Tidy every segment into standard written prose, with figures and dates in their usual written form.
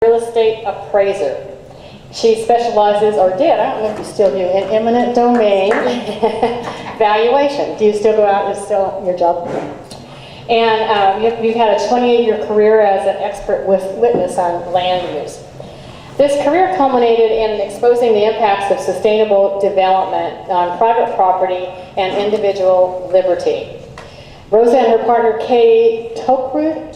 real estate appraiser. She specializes, or did, I don't know if you still do, in eminent domain valuation. Do you still go out? Is still your job? And you've had a 28-year career as an expert witness on land use. This career culminated in exposing the impacts of sustainable development on private property and individual liberty. Rosa and her partner Kay Tokrud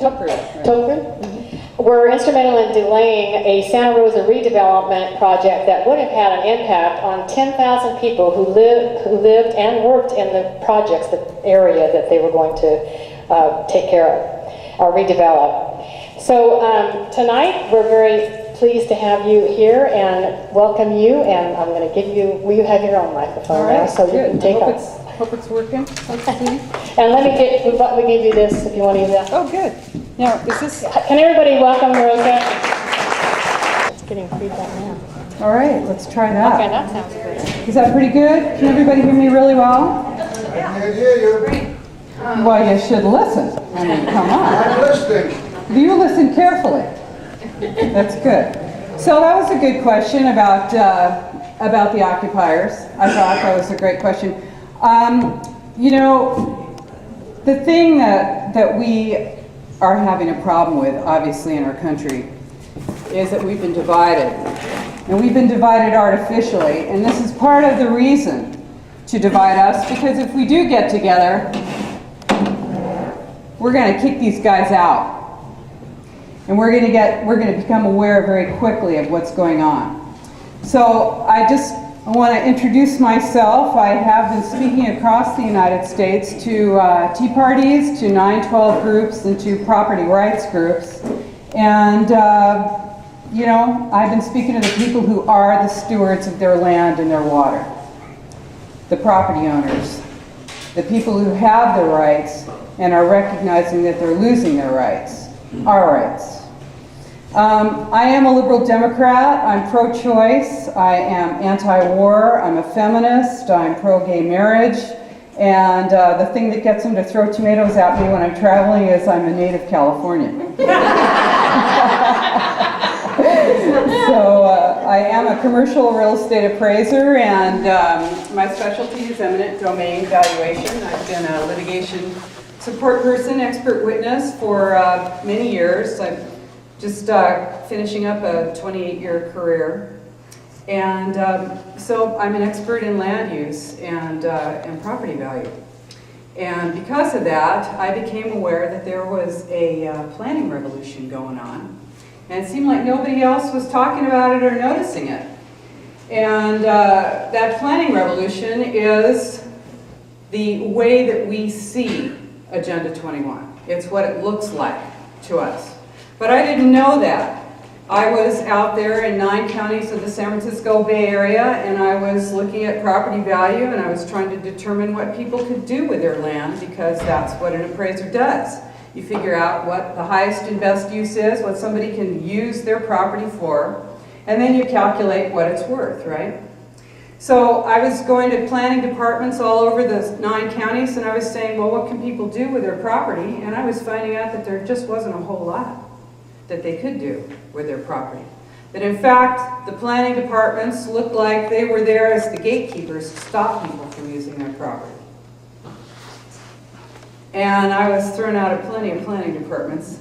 were instrumental in delaying a Santa Rosa redevelopment project that would have had an impact on 10,000 people who lived and worked in the projects, the area that they were going to take care of or redevelop. So tonight we're very pleased to have you here and welcome you, and I'm going to give you, will you have your own microphone now so you can take off. Hope it's working. And let me give you this if you want to use that. Oh, good. Now, is this... Can everybody welcome Rosa? It's getting feedback now. All right, let's try that. Okay, that sounds good. Is that pretty good? Can everybody hear me really well? I can hear you. Well, you should listen. I mean, come on. I'm listening. You listen carefully. That's good. So that was a good question about the occupiers. I thought that was a great question. You know, the thing that we are having a problem with, obviously, in our country, is that we've been divided. And we've been divided artificially. And this is part of the reason to divide us, because if we do get together, we're going to kick these guys out. And we're going to become aware very quickly of what's going on. So I want to introduce myself. I have been speaking across the United States to tea parties, to 9/12 groups, and to property rights groups. And, you know, I've been speaking to the people who are the stewards of their land and their water. The property owners. The people who have their rights and are recognizing that they're losing their rights. Our rights. I am a liberal Democrat. I'm pro-choice. I am anti-war. I'm a feminist. I'm pro-gay marriage. And the thing that gets them to throw tomatoes at me when I'm traveling is I'm a native Californian. So I am a commercial real estate appraiser, and my specialty is eminent domain valuation. I've been a litigation support person, expert witness for many years. I'm just finishing up a 28-year career. And so I'm an expert in land use and property value. And because of that, I became aware that there was a planning revolution going on. And it seemed like nobody else was talking about it or noticing it. And that planning revolution is the way that we see Agenda 21. It's what it looks like to us. But I didn't know that. I was out there in 9 counties of the San Francisco Bay Area, and I was looking at property value, and I was trying to determine what people could do with their land, because that's what an appraiser does. You figure out what the highest and best use is, what somebody can use their property for, and then you calculate what it's worth, right? So I was going to planning departments all over the 9 counties, and I was saying, well, what can people do with their property? And I was finding out that there just wasn't a whole lot that they could do with their property. That in fact, the planning departments looked like they were there as the gatekeepers to stop people from using their property. And I was thrown out of plenty of planning departments.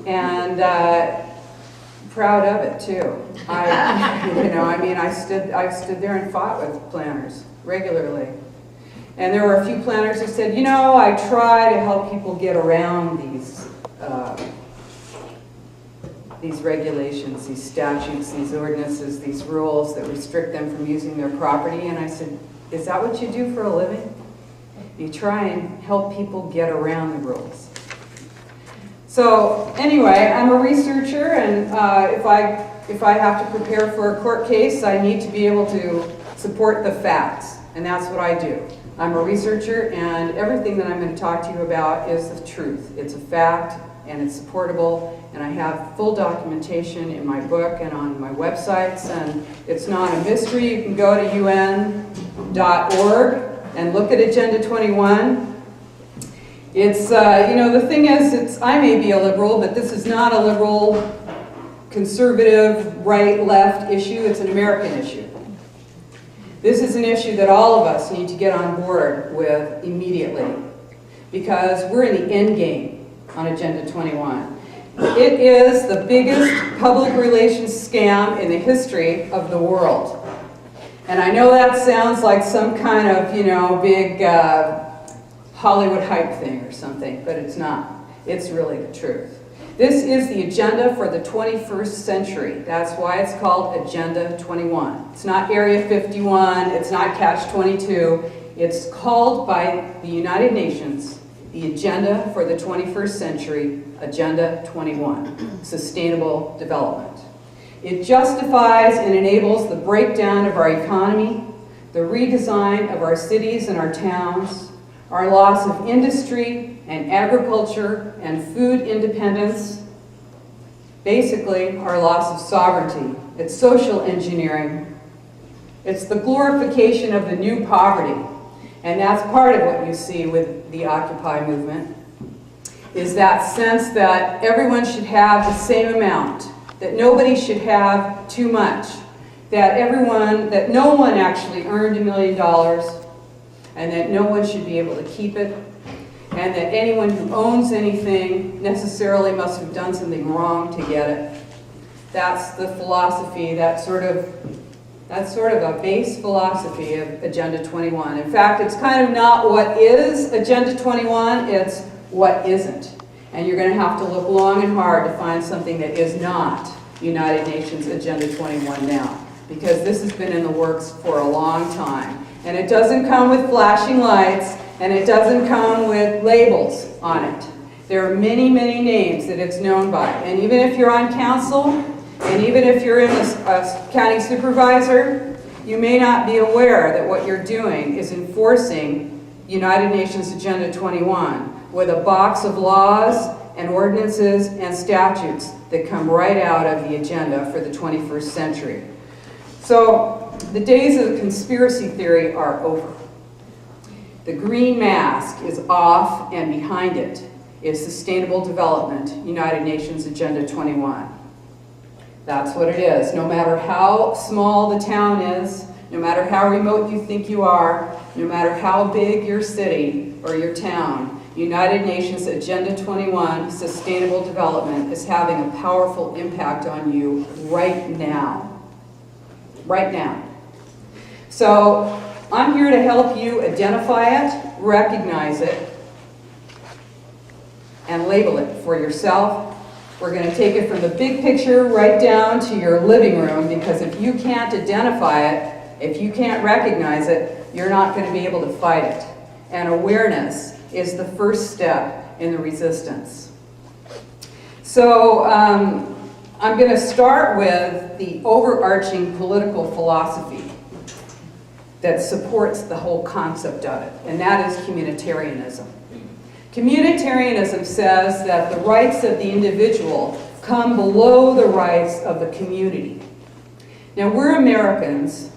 And proud of it too. I stood there and fought with planners regularly. And there were a few planners who said, you know, I try to help people get around these regulations, these statutes, these ordinances, these rules that restrict them from using their property. And I said, is that what you do for a living? You try and help people get around the rules. So anyway, I'm a researcher, and if I have to prepare for a court case, I need to be able to support the facts, and that's what I do. I'm a researcher, and everything that I'm going to talk to you about is the truth. It's a fact, and it's supportable, and I have full documentation in my book and on my websites, and it's not a mystery. You can go to un.org and look at Agenda 21. It's, the thing is, I may be a liberal, but this is not a liberal conservative, right, left issue. It's an American issue. This is an issue that all of us need to get on board with immediately because we're in the end game on Agenda 21. It is the biggest public relations scam in the history of the world. And I know that sounds like some kind of, big Hollywood hype thing or something, but it's not. It's really the truth. This is the agenda for the 21st century. That's why it's called Agenda 21. It's not Area 51, it's not Catch 22. It's called by the United Nations the Agenda for the 21st Century, Agenda 21, Sustainable Development. It justifies and enables the breakdown of our economy, the redesign of our cities and our towns, our loss of industry and agriculture and food independence, basically our loss of sovereignty. It's social engineering. It's the glorification of the new poverty. And that's part of what you see with the Occupy movement, is that sense that everyone should have the same amount, that nobody should have too much, that no one actually earned $1 million, and that no one should be able to keep it, and that anyone who owns anything necessarily must have done something wrong to get it. That's the philosophy, that's sort of a base philosophy of Agenda 21. In fact, it's kind of not what is Agenda 21, it's what isn't. And you're going to have to look long and hard to find something that is not United Nations Agenda 21 now, because this has been in the works for a long time. And it doesn't come with flashing lights, and it doesn't come with labels on it. There are many, many names that it's known by. And even if you're on council, and even if you're in a county supervisor, you may not be aware that what you're doing is enforcing United Nations Agenda 21 with a box of laws and ordinances and statutes that come right out of the agenda for the 21st century. So the days of conspiracy theory are over. The green mask is off, and behind it is Sustainable Development, United Nations Agenda 21. That's what it is. No matter how small the town is, no matter how remote you think you are, no matter how big your city or your town, United Nations Agenda 21, Sustainable Development, is having a powerful impact on you right now. Right now. So I'm here to help you identify it, recognize it, and label it for yourself. We're going to take it from the big picture right down to your living room, because if you can't identify it, if you can't recognize it, you're not going to be able to fight it. And awareness is the first step in the resistance. So I'm going to start with the overarching political philosophy that supports the whole concept of it, and that is communitarianism. Communitarianism says that the rights of the individual come below the rights of the community. Now, we're Americans,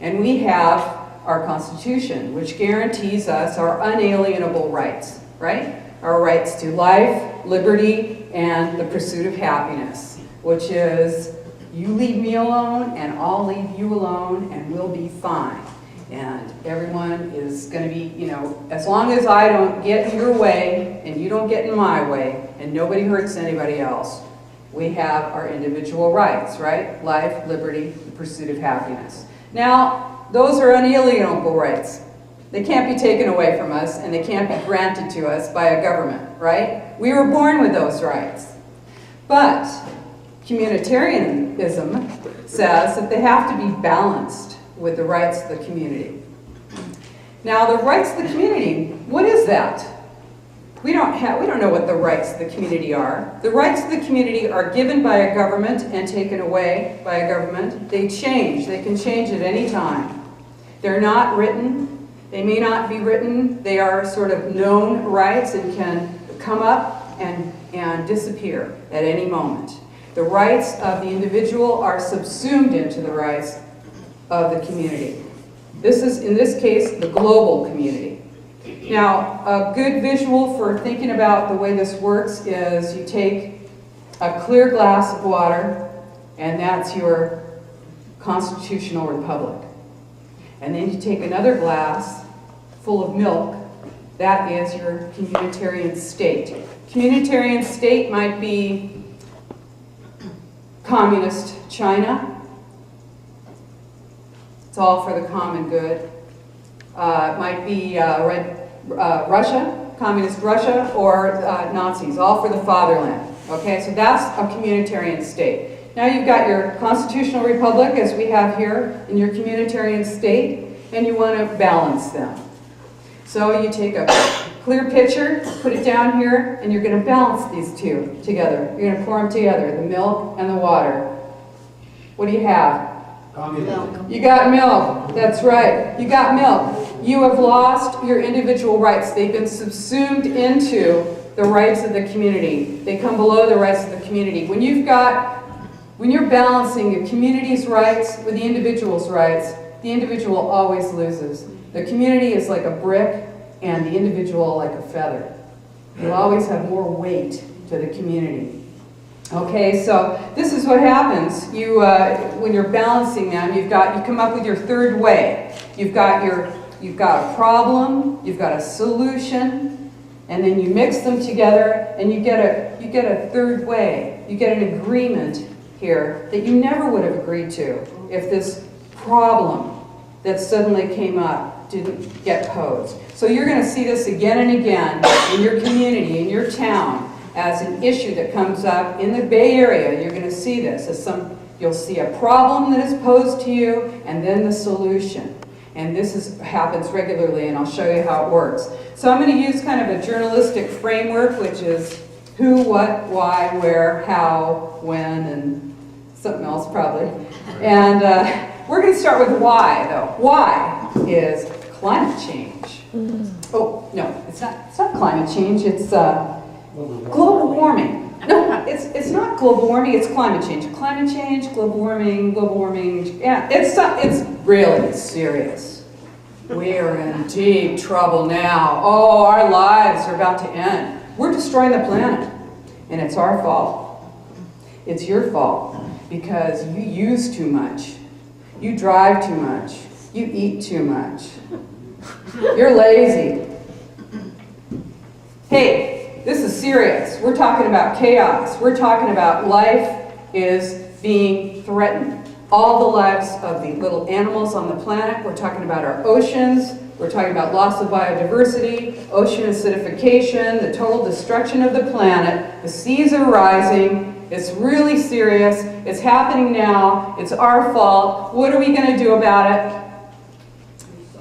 and we have our Constitution, which guarantees us our unalienable rights, right? Our rights to life, liberty, and the pursuit of happiness, which is, you leave me alone, and I'll leave you alone, and we'll be fine. And everyone is going to be, as long as I don't get in your way and you don't get in my way and nobody hurts anybody else, we have our individual rights, right? Life, liberty, the pursuit of happiness. Now, those are unalienable rights. They can't be taken away from us, and they can't be granted to us by a government, right? We were born with those rights. But communitarianism says that they have to be balanced with the rights of the community. Now, the rights of the community, what is that? We don't know what the rights of the community are. The rights of the community are given by a government and taken away by a government. They change. They can change at any time. They're not written. They may not be written. They are sort of known rights and can come up and disappear at any moment. The rights of the individual are subsumed into the rights of the community. This is, in this case, the global community. Now, a good visual for thinking about the way this works is you take a clear glass of water and that's your constitutional republic. And then you take another glass full of milk, that is your communitarian state. Communitarian state might be communist China. It's all for the common good. It might be Russia, communist Russia, or Nazis, all for the fatherland. Okay, so that's a communitarian state. Now you've got your constitutional republic, as we have here, in your communitarian state, and you want to balance them. So you take a clear pitcher, put it down here, and you're going to balance these two together. You're going to pour them together, the milk and the water. What do you have? Milk. You got milk. That's right. You got milk. You have lost your individual rights. They've been subsumed into the rights of the community. They come below the rights of the community. When you're balancing the community's rights with the individual's rights, the individual always loses. The community is like a brick and the individual like a feather. You always have more weight to the community. Okay, so this is what happens. When you're balancing them, you come up with your third way. You've got a problem, you've got a solution, and then you mix them together, and you get a third way. You get an agreement here that you never would have agreed to if this problem that suddenly came up didn't get posed. So you're going to see this again and again in your community, in your town, as an issue that comes up in the Bay Area. You're going to see this you'll see a problem that is posed to you, and then the solution. And this happens regularly, and I'll show you how it works. So I'm going to use kind of a journalistic framework, which is who, what, why, where, how, when, and something else probably. And we're going to start with why, though. Why is climate change. Oh, no, it's not climate change, it's global warming. No, it's not global warming, it's climate change. Climate change, global warming, yeah, it's really serious. We are in deep trouble now. Oh, our lives are about to end. We're destroying the planet, and it's our fault. It's your fault, because you use too much. You drive too much. You eat too much. You're lazy. Hey, this is serious. We're talking about chaos. We're talking about life is being threatened. All the lives of the little animals on the planet. We're talking about our oceans. We're talking about loss of biodiversity, ocean acidification, the total destruction of the planet. The seas are rising. It's really serious. It's happening now. It's our fault. What are we going to do about it?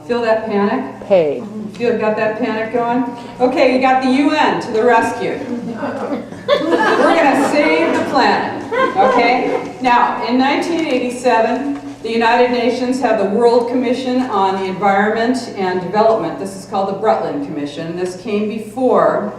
Feel that panic? Hey. You got that panic going? Okay, you got the UN to the rescue. We're going to save the planet. Okay? Now, in 1987, the United Nations had the World Commission on the Environment and Development. This is called the Brundtland Commission. This came before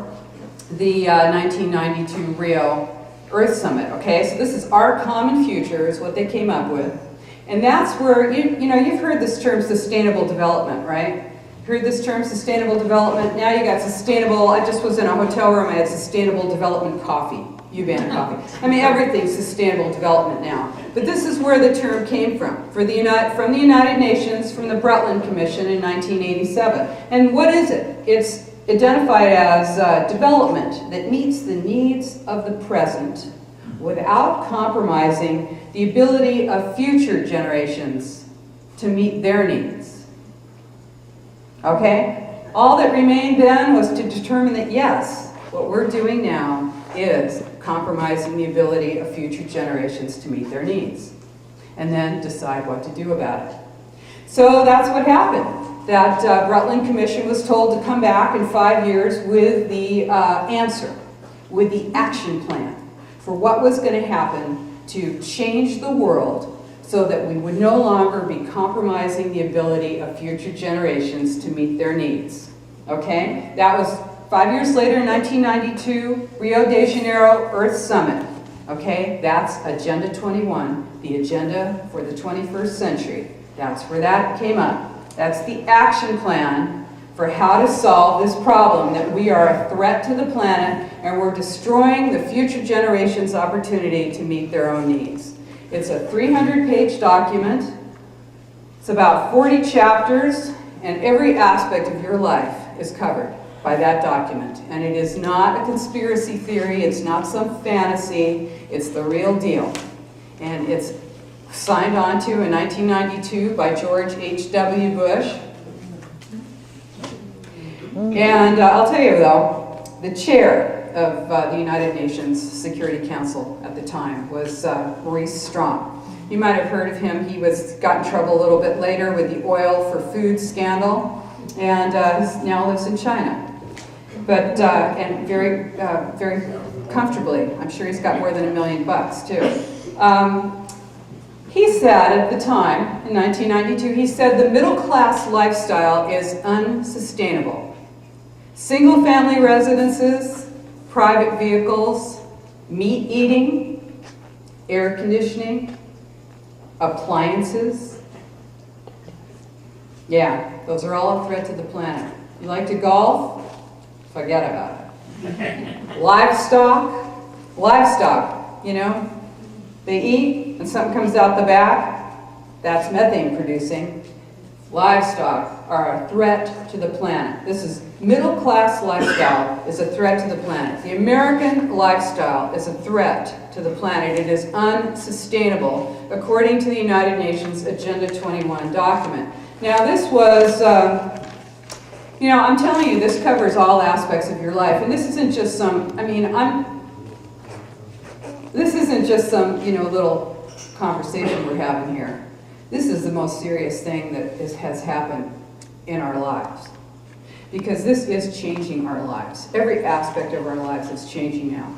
the 1992 Rio Earth Summit. Okay, so this is our common future is what they came up with. And that's where, you've heard this term sustainable development, right? Heard this term sustainable development. Now you got sustainable, I just was in a hotel room, I had sustainable development coffee, Ubana coffee. I mean, everything's sustainable development now. But this is where the term came from the United Nations, from the Brundtland Commission in 1987. And what is it? It's identified as development that meets the needs of the present without compromising the ability of future generations to meet their needs. Okay? All that remained then was to determine that, yes, what we're doing now is compromising the ability of future generations to meet their needs. And then decide what to do about it. So that's what happened. That Brundtland Commission was told to come back in 5 years with the answer, with the action plan for what was going to happen to change the world so that we would no longer be compromising the ability of future generations to meet their needs. Okay? That was 5 years later, in 1992, Rio de Janeiro Earth Summit. Okay? That's Agenda 21, the agenda for the 21st century. That's where that came up. That's the action plan for how to solve this problem, that we are a threat to the planet and we're destroying the future generations' opportunity to meet their own needs. It's a 300-page document. It's about 40 chapters, and every aspect of your life is covered by that document. And it is not a conspiracy theory, it's not some fantasy, it's the real deal. And it's signed on to in 1992 by George H.W. Bush. And I'll tell you though, the chair of the United Nations Security Council at the time was Maurice Strong. You might have heard of him. He got in trouble a little bit later with the oil for food scandal, and now lives in China. But and very comfortably. I'm sure he's got more than $1 million too. He said at the time, in 1992, he said the middle class lifestyle is unsustainable. Single family residences, private vehicles, meat eating, air conditioning, appliances. Yeah, those are all a threat to the planet. You like to golf? Forget about it. Livestock, you know, they eat and something comes out the back, that's methane producing. Livestock are a threat to the planet. This is middle class lifestyle is a threat to the planet. The American lifestyle is a threat to the planet. It is unsustainable, according to the United Nations Agenda 21 document. Now this was, you know, I'm telling you, this covers all aspects of your life. And this isn't just some, this isn't just some, you know, little conversation we're having here. This is the most serious thing that has happened in our lives. Because this is changing our lives. Every aspect of our lives is changing now.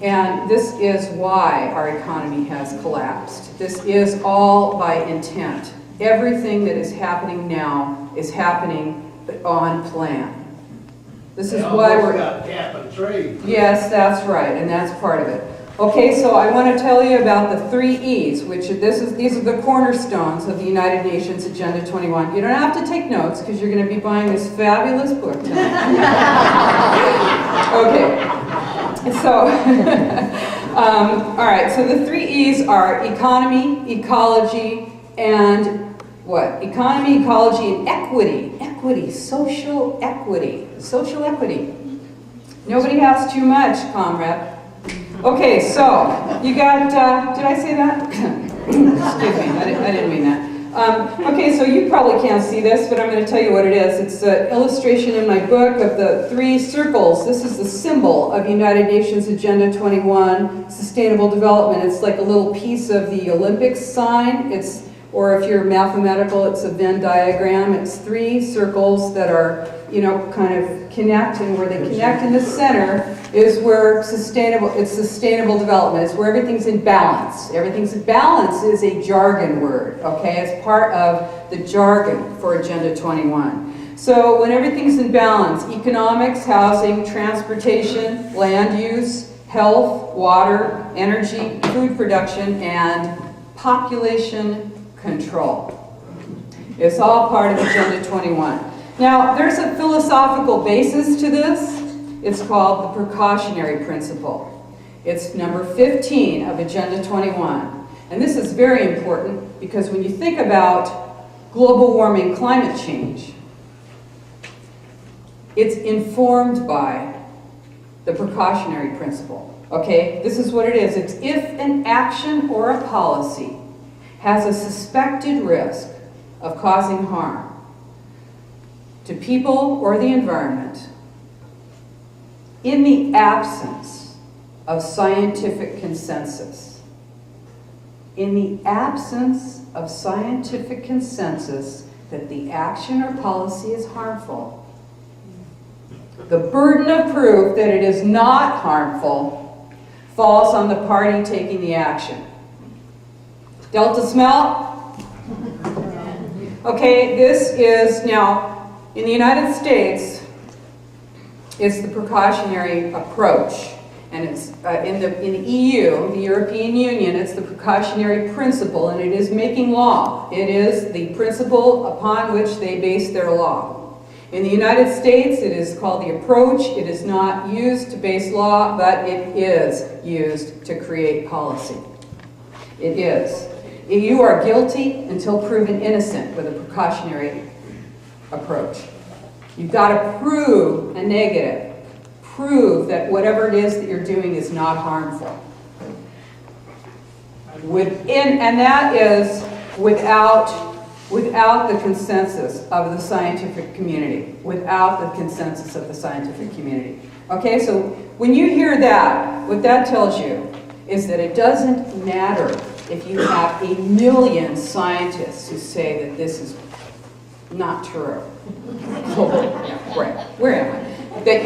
And this is why our economy has collapsed. This is all by intent. Everything that is happening now is happening on plan. This is why we're got cap and trade. Yes, that's right, and that's part of it. Okay, so I want to tell you about the 3 E's, which these are the cornerstones of the United Nations Agenda 21. You don't have to take notes because you're going to be buying this fabulous book tonight. Okay, so all right. So the 3 E's are economy, ecology, and what? Economy, ecology, and equity. Equity, social equity. Social equity. Nobody has too much, comrade. Okay, so you got, did I say that? Excuse me, I didn't mean that. Okay, so you probably can't see this, but I'm going to tell you what it is. It's an illustration in my book of the 3 circles. This is the symbol of United Nations Agenda 21, Sustainable Development. It's like a little piece of the Olympics sign. Or if you're mathematical, it's a Venn diagram. It's 3 circles that are, you know, kind of connect, and where they connect in the center is where it's sustainable development. It's where everything's in balance. Everything's in balance is a jargon word, okay? It's part of the jargon for Agenda 21. So when everything's in balance, economics, housing, transportation, land use, health, water, energy, food production, and population control. It's all part of Agenda 21. Now, there's a philosophical basis to this. It's called the precautionary principle. It's number 15 of Agenda 21. And this is very important because when you think about global warming, climate change, it's informed by the precautionary principle. Okay, this is what it is. It's if an action or a policy has a suspected risk of causing harm to people or the environment in the absence of scientific consensus. In the absence of scientific consensus that the action or policy is harmful, the burden of proof that it is not harmful falls on the party taking the action. Delta smell? Okay, this is now, in the United States, it's the precautionary approach. And it's in the EU, the European Union, it's the precautionary principle, and it is making law. It is the principle upon which they base their law. In the United States, it is called the approach. It is not used to base law, but it is used to create policy. It is. You are guilty until proven innocent with a precautionary approach. You've got to prove a negative. Prove that whatever it is that you're doing is not harmful. And that is without the consensus of the scientific community. Without the consensus of the scientific community. Okay, so when you hear that, what that tells you is that it doesn't matter if you have 1 million scientists who say that this is not true. Right, where am I? That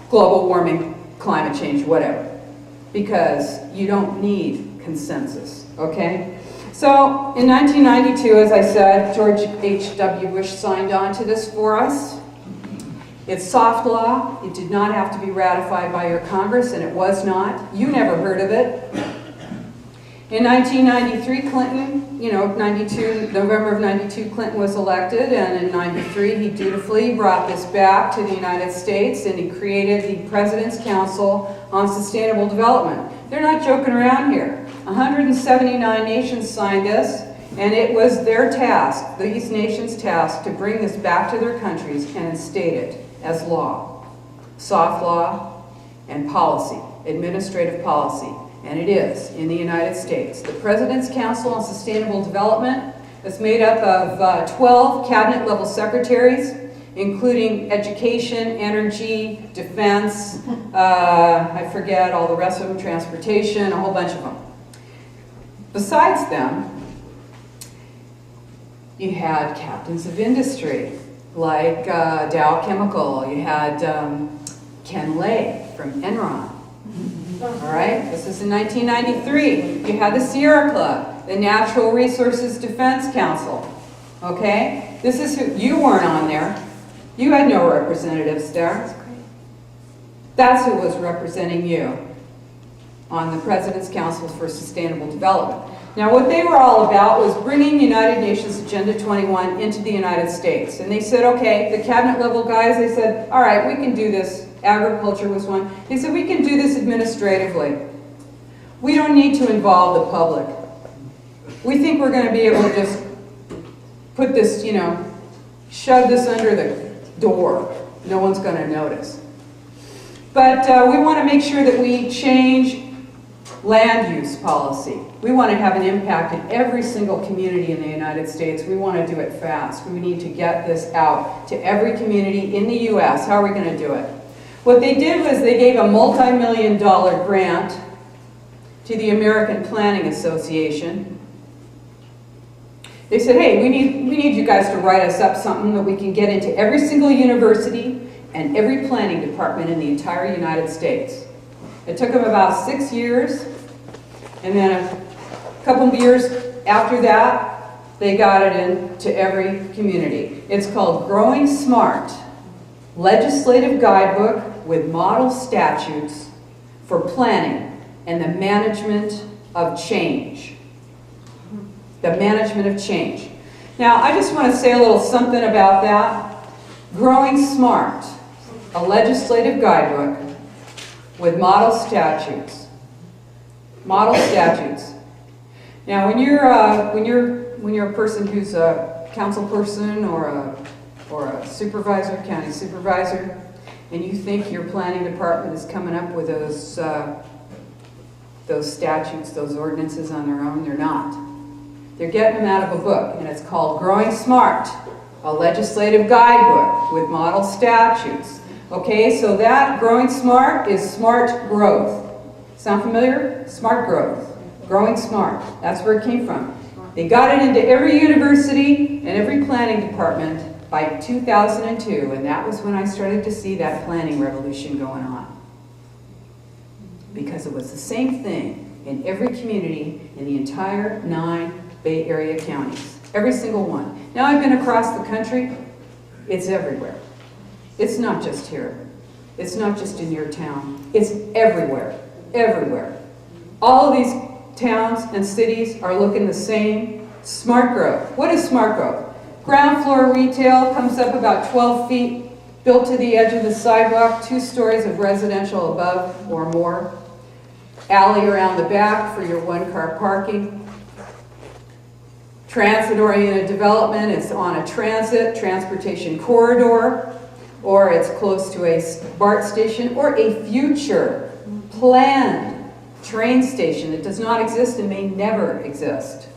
global warming, climate change, whatever. Because you don't need consensus, okay? So in 1992, as I said, George H.W. Bush signed on to this for us. It's soft law. It did not have to be ratified by your Congress, and it was not. You never heard of it. In 1993, Clinton, November of 92, Clinton was elected, and in 93, he dutifully brought this back to the United States, and he created the President's Council on Sustainable Development. They're not joking around here. 179 nations signed this, and it was their task, these nations' task, to bring this back to their countries and instate it as law. Soft law and policy, administrative policy. And it is in the United States. The President's Council on Sustainable Development is made up of 12 cabinet-level secretaries, including education, energy, defense, I forget all the rest of them, transportation, a whole bunch of them. Besides them, you had captains of industry, like Dow Chemical. You had Ken Lay from Enron. All right, this is in 1993. You had the Sierra Club, the Natural Resources Defense Council. Okay, this is who, you weren't on there. You had no representatives there. That's who was representing you on the President's Council for Sustainable Development. Now, what they were all about was bringing United Nations Agenda 21 into the United States. And they said, okay, the cabinet level guys, they said, all right, we can do this. Agriculture was one. They said, we can do this administratively. We don't need to involve the public. We think we're going to be able to just put this, shove this under the door. No one's going to notice. But we want to make sure that we change land use policy. We want to have an impact in every single community in the United States. We want to do it fast. We need to get this out to every community in the U.S. How are we going to do it? What they did was they gave a multi-million-dollar grant to the American Planning Association. They said, hey, we need you guys to write us up something that we can get into every single university and every planning department in the entire United States. It took them about 6 years, and then a couple of years after that, they got it into every community. It's called Growing Smart, Legislative Guidebook with Model Statutes for Planning and the Management of Change. The management of change. Now, I just want to say a little something about that. Growing Smart, a legislative guidebook with model statutes. Model statutes. Now, when you're a person who's a council person or a supervisor, county supervisor, and you think your planning department is coming up with those statutes, those ordinances on their own, they're not. They're getting them out of a book, and it's called Growing Smart, a legislative guidebook with model statutes. Okay, so that Growing Smart is smart growth. Sound familiar? Smart growth. Growing Smart. That's where it came from. They got it into every university and every planning department by 2002, and that was when I started to see that planning revolution going on. Because it was the same thing in every community in the entire 9 Bay Area counties. Every single one. Now I've been across the country. It's everywhere. It's not just here. It's not just in your town. It's everywhere. Everywhere. All of these towns and cities are looking the same. Smart growth. What is smart growth? Ground floor retail comes up about 12 feet, built to the edge of the sidewalk, 2 stories of residential above or more. alley around the back for your one-car parking. Transit-oriented development is on a transportation corridor, or it's close to a BART station, or a future planned train station that does not exist and may never exist.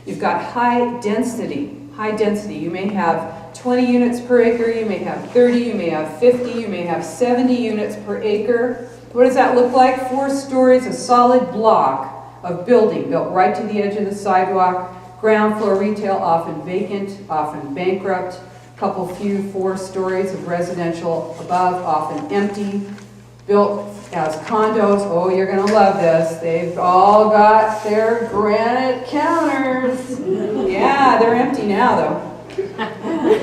You've got high density. You may have 20 units per acre, you may have 30, you may have 50, you may have 70 units per acre. What does that look like? 4 stories, a solid block of building built right to the edge of the sidewalk. Ground floor retail, often vacant, often bankrupt. Couple few 4 stories of residential above, often empty. Built as condos. Oh, you're gonna love this. They've all got their granite counters. Yeah, they're empty now though.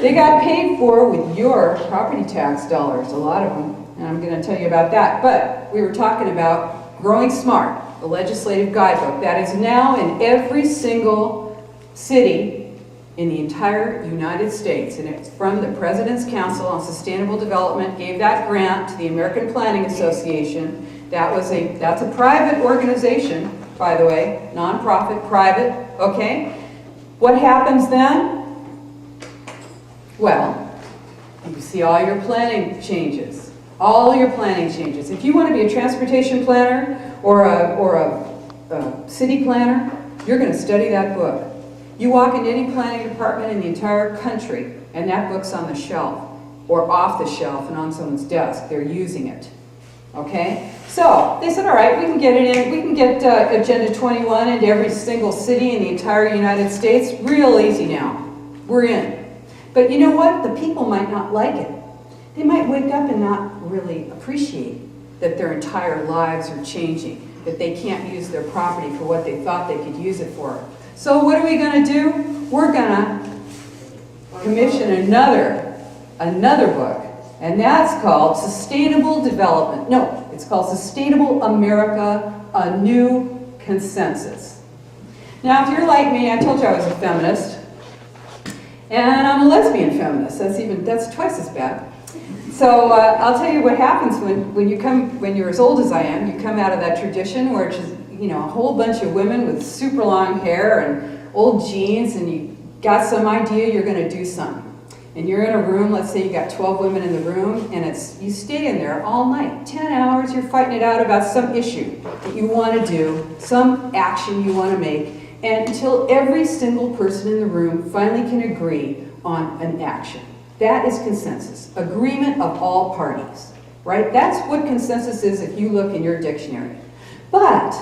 They got paid for with your property tax dollars, a lot of them, and I'm gonna tell you about that. But we were talking about Growing Smart, the legislative guidebook that is now in every single city in the entire United States, and it's from the President's Council on Sustainable Development, gave that grant to the American Planning Association. That's a private organization, by the way, nonprofit, private, okay? What happens then? Well, you see all your planning changes. All your planning changes. If you want to be a transportation planner or a city planner, you're going to study that book. You walk into any planning department in the entire country, and that book's on the shelf, or off the shelf and on someone's desk. They're using it. Okay? So, they said, all right, we can get it in, we can get Agenda 21 into every single city in the entire United States. Real easy now. We're in. But you know what? The people might not like it. They might wake up and not really appreciate that their entire lives are changing, that they can't use their property for what they thought they could use it for. So what are we going to do? We're going to commission another book, and that's called Sustainable Development. No, it's called Sustainable America, A New Consensus. Now, if you're like me, I told you I was a feminist, and I'm a lesbian feminist. That's twice as bad. So I'll tell you what happens when you're as old as I am, you come out of that tradition where it's just, you know, a whole bunch of women with super long hair and old jeans, and you got some idea you're going to do something. And you're in a room, let's say you got 12 women in the room, and you stay in there all night, 10 hours, you're fighting it out about some issue that you want to do, some action you want to make, and until every single person in the room finally can agree on an action. That is consensus, agreement of all parties, right? That's what consensus is if you look in your dictionary. But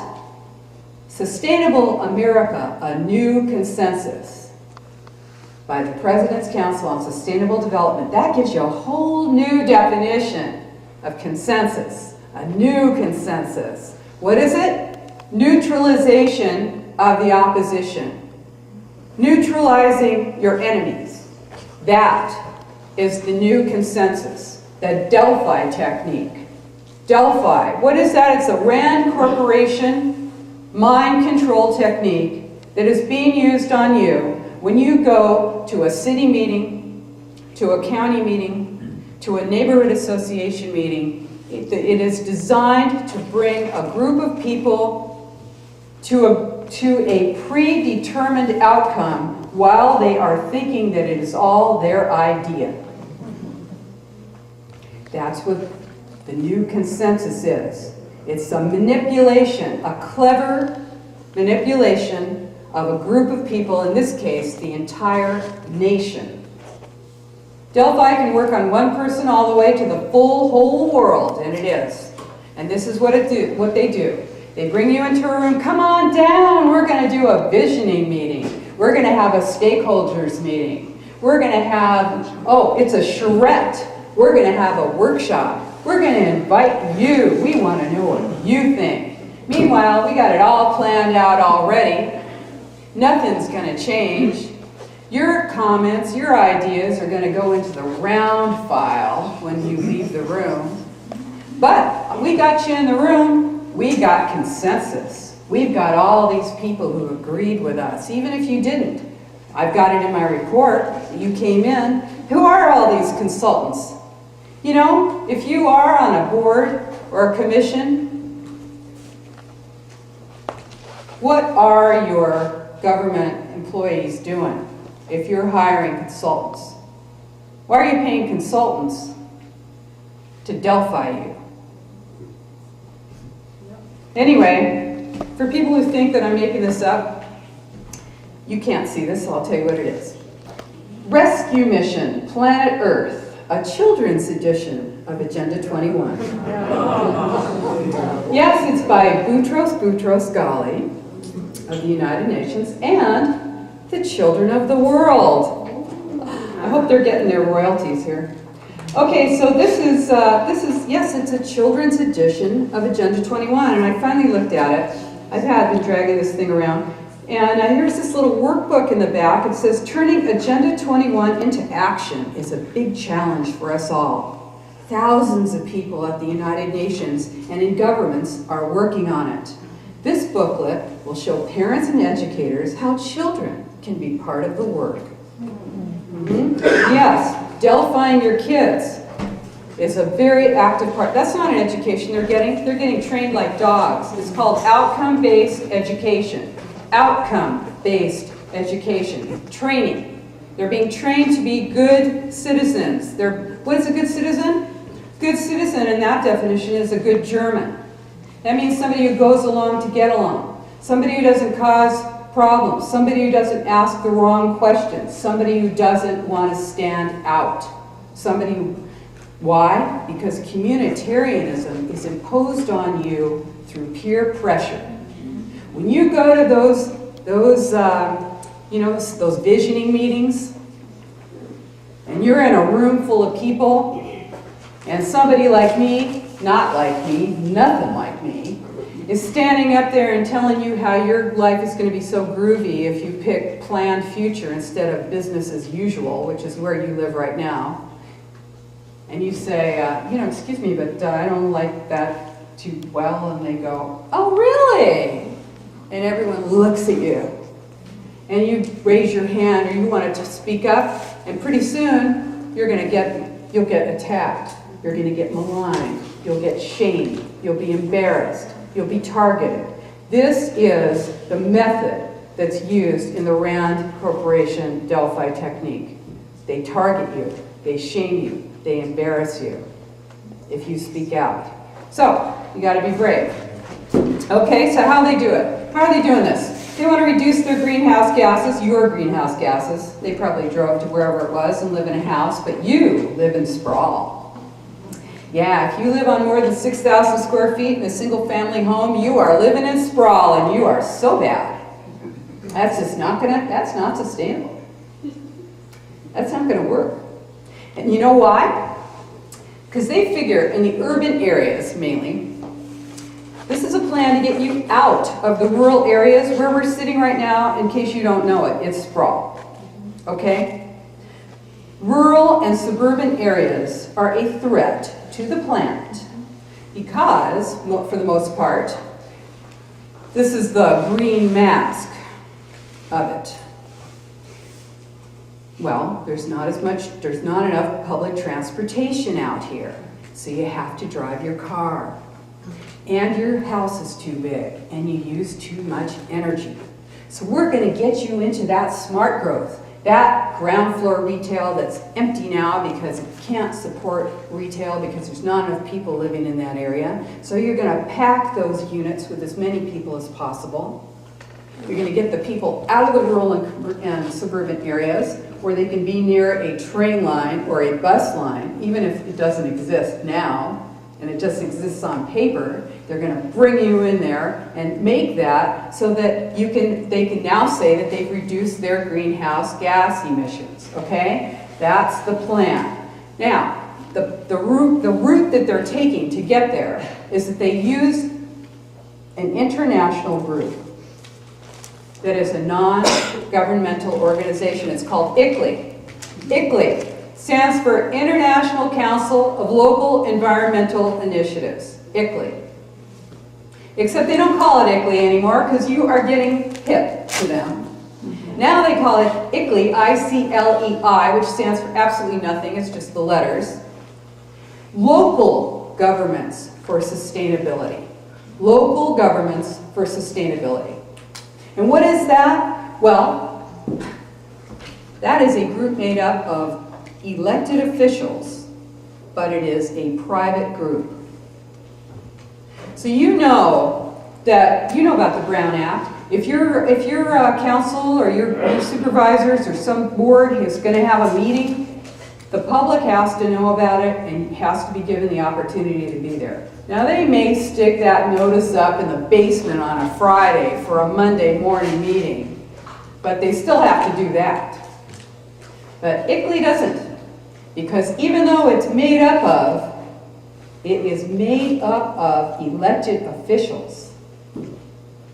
Sustainable America, A New Consensus by the President's Council on Sustainable Development, that gives you a whole new definition of consensus, a new consensus. What is it? Neutralization of the opposition. Neutralizing your enemies. That is the new consensus, the Delphi technique. Delphi, what is that? It's a Rand Corporation mind control technique that is being used on you when you go to a city meeting, to a county meeting, to a neighborhood association meeting. It is designed to bring a group of people to a predetermined outcome while they are thinking that it is all their idea. That's what the new consensus is. It's a manipulation, a clever manipulation of a group of people, in this case, the entire nation. Delphi can work on one person all the way to the whole world, and it is. And this is what they do. They bring you into a room, come on down, we're going to do a visioning meeting. We're going to have a stakeholders meeting. We're going to have, it's a charrette. We're going to have a workshop. We're going to invite you. We want to know what you think. Meanwhile, we got it all planned out already. Nothing's going to change. Your comments, your ideas are going to go into the round file when you leave the room. But we got you in the room. We got consensus. We've got all these people who agreed with us, even if you didn't. I've got it in my report. You came in. Who are all these consultants? You know, if you are on a board or a commission, What are your government employees doing if you're hiring consultants? Why are you paying consultants to Delphi you? Anyway, for people who think that I'm making this up, you can't see this, so I'll tell you what it is. Rescue Mission, Planet Earth, a children's edition of Agenda 21. Yes, it's by Boutros Ghali of the United Nations and the children of the world. I hope they're getting their royalties here. Okay, so this is yes, it's a children's edition of Agenda 21, and I finally looked at it. I've been dragging this thing around, and here's this little workbook in the back. It says, turning Agenda 21 into action is a big challenge for us all. Thousands of people at the United Nations and in governments are working on it. This booklet will show parents and educators how children can be part of the work. Yes, Delphine your kids is a very active part. That's not an education they're getting trained like dogs. It's called outcome-based education. Outcome-based education. Training. They're being trained to be good citizens. What is a good citizen? Good citizen, in that definition, is a good German. That means somebody who goes along to get along. Somebody who doesn't cause problems. Somebody who doesn't ask the wrong questions. Somebody who doesn't want to stand out. Somebody who... Why? Because communitarianism is imposed on you through peer pressure. When you go to those visioning meetings, and you're in a room full of people, and somebody like me, not like me, nothing like me, is standing up there and telling you how your life is going to be so groovy if you pick planned future instead of business as usual, which is where you live right now. And you say, excuse me, but I don't like that too well. And they go, oh, really? And everyone looks at you. And you raise your hand or you want to speak up. And pretty soon, you'll get attacked. You're going to get maligned. You'll get shamed. You'll be embarrassed. You'll be targeted. This is the method that's used in the RAND Corporation Delphi technique. They target you. They shame you. They embarrass you if you speak out. So, you got to be brave. Okay, so how do they do it? How are they doing this? They want to reduce their greenhouse gases, your greenhouse gases. They probably drove to wherever it was and live in a house, but you live in sprawl. Yeah, if you live on more than 6,000 square feet in a single family home, you are living in sprawl and you are so bad. That's not sustainable. That's not going to work. And you know why? Because they figure in the urban areas mainly, this is a plan to get you out of the rural areas where we're sitting right now. In case you don't know it, it's sprawl. Okay? Rural and suburban areas are a threat to the planet because, for the most part, this is the green mask of it. Well, there's not enough public transportation out here, so you have to drive your car. And your house is too big, and you use too much energy. So we're going to get you into that smart growth, that ground floor retail that's empty now because it can't support retail because there's not enough people living in that area. So you're going to pack those units with as many people as possible. You're going to get the people out of the rural and suburban areas where they can be near a train line or a bus line, even if it doesn't exist now, and it just exists on paper. They're going to bring you in there and make that so that they can now say that they've reduced their greenhouse gas emissions, okay? That's the plan. Now, the route that they're taking to get there is that they use an international group that is a non-governmental organization. It's called ICLEI. ICLEI stands for International Council of Local Environmental Initiatives. ICLEI. Except they don't call it ICLEI anymore because you are getting hip to them. Now they call it ICLEI, I-C-L-E-I, which stands for absolutely nothing. It's just the letters. Local Governments for Sustainability. Local Governments for Sustainability. And what is that? Well, that is a group made up of elected officials, but it is a private group. So you know about the Brown Act. If your council or your supervisors or some board is going to have a meeting, the public has to know about it and has to be given the opportunity to be there. Now they may stick that notice up in the basement on a Friday for a Monday morning meeting, but they still have to do that. But ICLEI doesn't, because even though it is made up of elected officials,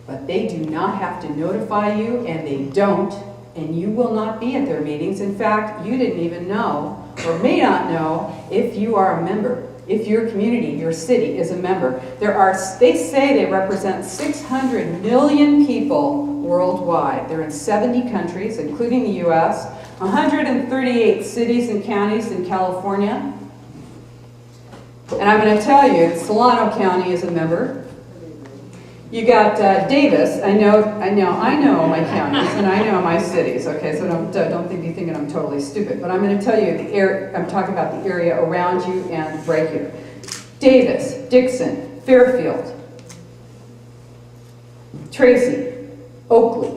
but they do not have to notify you, and they don't, and you will not be at their meetings. In fact, you didn't even know, or may not know, if you are a member, if your community, your city is a member. They say they represent 600 million people worldwide. They're in 70 countries, including the US, 138 cities and counties in California. And I'm going to tell you, Solano County is a member. You got Davis. I know my counties and I know my cities. Okay, so don't be thinking I'm totally stupid. But I'm going to tell you I'm talking about the area around you and right here. Davis, Dixon, Fairfield, Tracy, Oakley,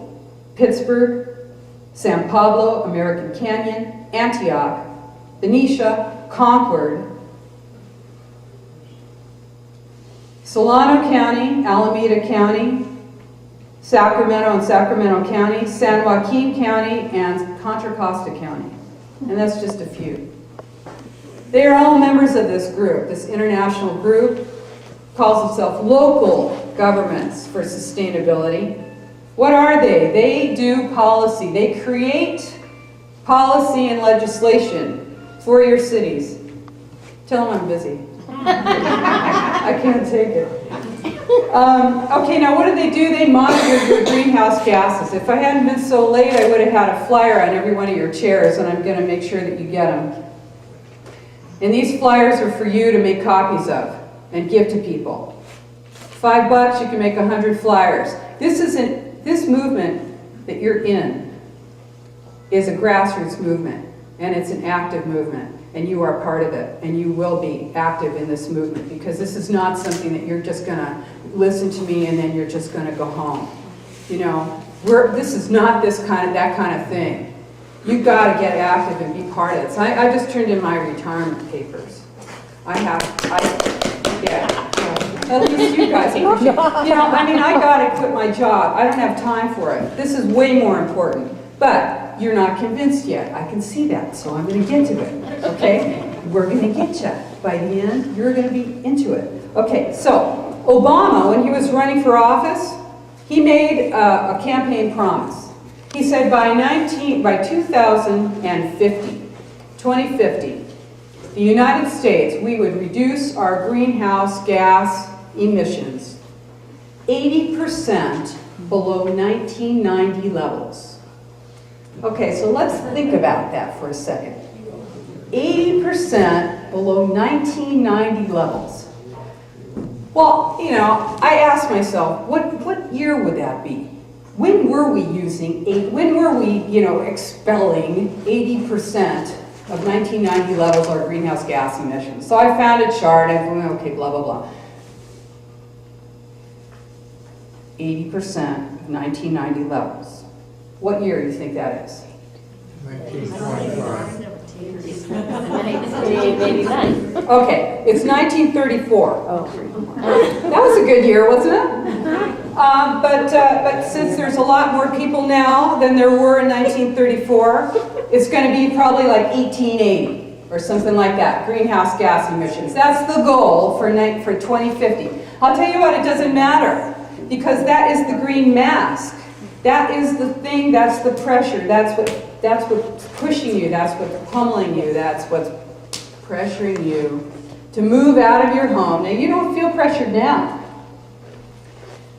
Pittsburgh, San Pablo, American Canyon, Antioch, Benicia, Concord, Solano County, Alameda County, Sacramento and Sacramento County, San Joaquin County, and Contra Costa County. And that's just a few. They are all members of this group. This international group calls itself Local Governments for Sustainability. What are they? They do policy. They create policy and legislation for your cities. Tell them I'm busy. I can't take it. Okay, now what do? They monitor your greenhouse gases. If I hadn't been so late, I would have had a flyer on every one of your chairs, and I'm going to make sure that you get them. And these flyers are for you to make copies of and give to people. $5, you can make 100 flyers. This movement that you're in is a grassroots movement, and it's an active movement. And you are part of it, and you will be active in this movement, because this is not something that you're just going to listen to me and then you're just going to go home. You know, this is not that kind of thing. You've got to get active and be part of it. So I just turned in my retirement papers. Yeah. At least you guys appreciate it. I got to quit my job. I don't have time for it. This is way more important. But you're not convinced yet. I can see that, so I'm going to get to it, okay? We're going to get you. By the end, you're going to be into it. Okay, so Obama, when he was running for office, he made a campaign promise. He said by 2050, the United States, we would reduce our greenhouse gas emissions 80% below 1990 levels. Okay, so let's think about that for a second. 80% below 1990 levels. Well, I asked myself, what year would that be? When were we expelling 80% of 1990 levels of our greenhouse gas emissions? So I found a chart, and went, okay, blah, blah, blah. 80% of 1990 levels. What year do you think that is? 1925. Okay, it's 1934. That was a good year, wasn't it? But since there's a lot more people now than there were in 1934, it's going to be probably like 1880 or something like that, greenhouse gas emissions. That's the goal for 2050. I'll tell you what, it doesn't matter, because that is the green mask. That is the thing, that's the pressure, that's what's pushing you, that's what's pummeling you, that's what's pressuring you to move out of your home. Now, you don't feel pressured now.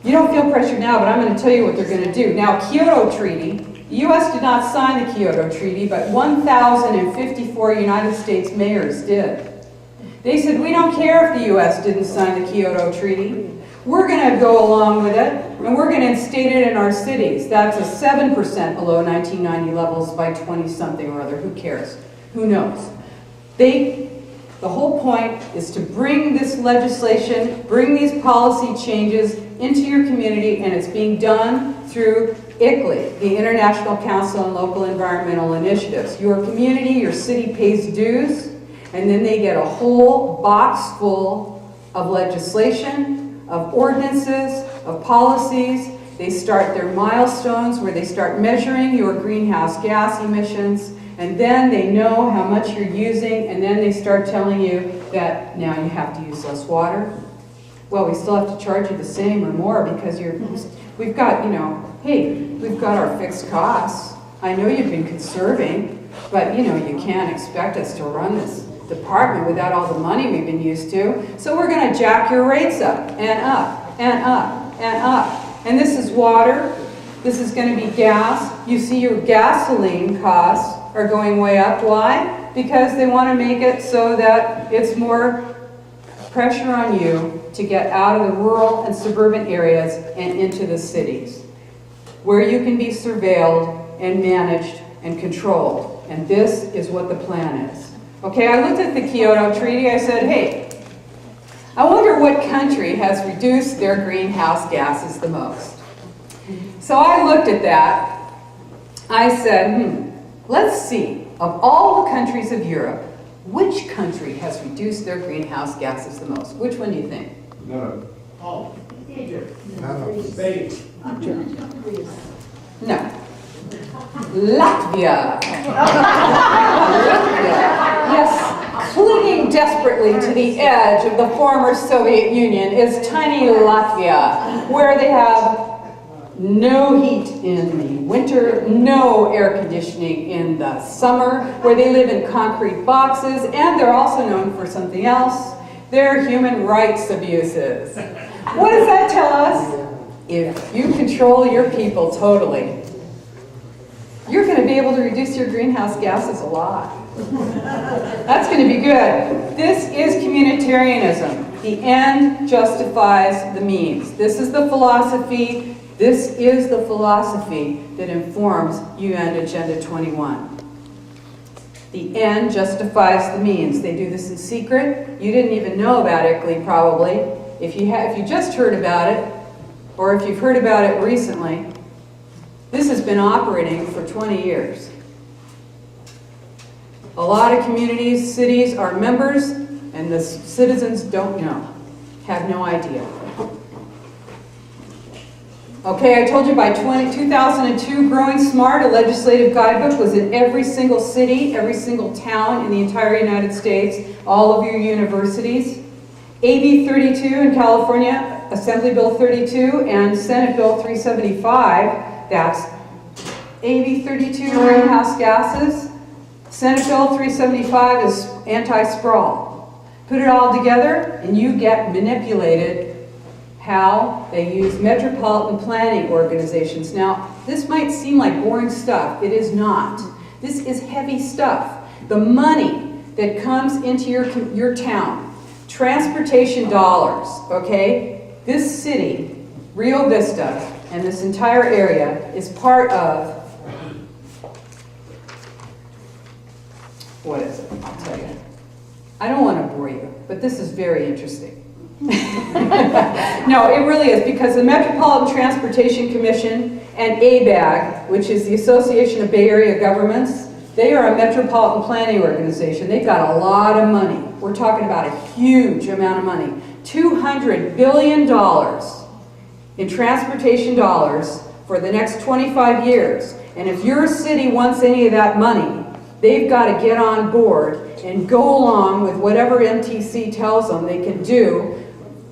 You don't feel pressured now, but I'm going to tell you what they're going to do. Now, Kyoto Treaty, the U.S. did not sign the Kyoto Treaty, but 1,054 United States mayors did. They said, we don't care if the U.S. didn't sign the Kyoto Treaty. We're going to go along with it, and we're going to instate it in our cities. That's a 7% below 1990 levels by 20-something or other. Who cares? Who knows? The whole point is to bring this legislation, bring these policy changes into your community, and it's being done through ICLEI, the International Council on Local Environmental Initiatives. Your community, your city pays dues, and then they get a whole box full of legislation, of ordinances, of policies. They start their milestones where they start measuring your greenhouse gas emissions, and then they know how much you're using, and then they start telling you that now you have to use less water. Well, we still have to charge you the same or more because we've got, hey, we've got our fixed costs. I know you've been conserving, but you can't expect us to run this department without all the money we've been used to. So we're going to jack your rates up and up and up and up. And this is water. This is going to be gas. You see your gasoline costs are going way up. Why? Because they want to make it so that it's more pressure on you to get out of the rural and suburban areas and into the cities, where you can be surveilled and managed and controlled. And this is what the plan is. Okay, I looked at the Kyoto Treaty. I said, hey, I wonder what country has reduced their greenhouse gases the most. So I looked at that. I said, let's see, of all the countries of Europe, which country has reduced their greenhouse gases the most? Which one do you think? No. Oh, Egypt. No. Spain. No. Latvia. Latvia. Yes, clinging desperately to the edge of the former Soviet Union is tiny Latvia, where they have no heat in the winter, no air conditioning in the summer, where they live in concrete boxes, and they're also known for something else, their human rights abuses. What does that tell us? If you control your people totally, you're going to be able to reduce your greenhouse gases a lot. That's going to be good. This is communitarianism. The end justifies the means. This is the philosophy. This is the philosophy that informs UN Agenda 21. The end justifies the means. They do this in secret. You didn't even know about ICLEI probably. If you just heard about it, or if you've heard about it recently, this has been operating for 20 years. A lot of communities, cities are members, and the citizens don't know, have no idea. Okay, I told you by 2002, Growing Smart, a legislative guidebook, was in every single city, every single town in the entire United States, all of your universities. AB 32 in California, Assembly Bill 32, and Senate Bill 375, that's AB 32 greenhouse gases. Senate Bill 375 is anti-sprawl. Put it all together and you get manipulated how they use metropolitan planning organizations. Now, this might seem like boring stuff. It is not. This is heavy stuff. The money that comes into your town, transportation dollars, okay? This city, Rio Vista, and this entire area is part of, what is it? I'll tell you. I don't want to bore you, but this is very interesting. No, it really is, because the Metropolitan Transportation Commission and ABAG, which is the Association of Bay Area Governments, they are a metropolitan planning organization. They've got a lot of money. We're talking about a huge amount of money. $200 billion in transportation dollars for the next 25 years. And if your city wants any of that money, they've got to get on board and go along with whatever MTC tells them they can do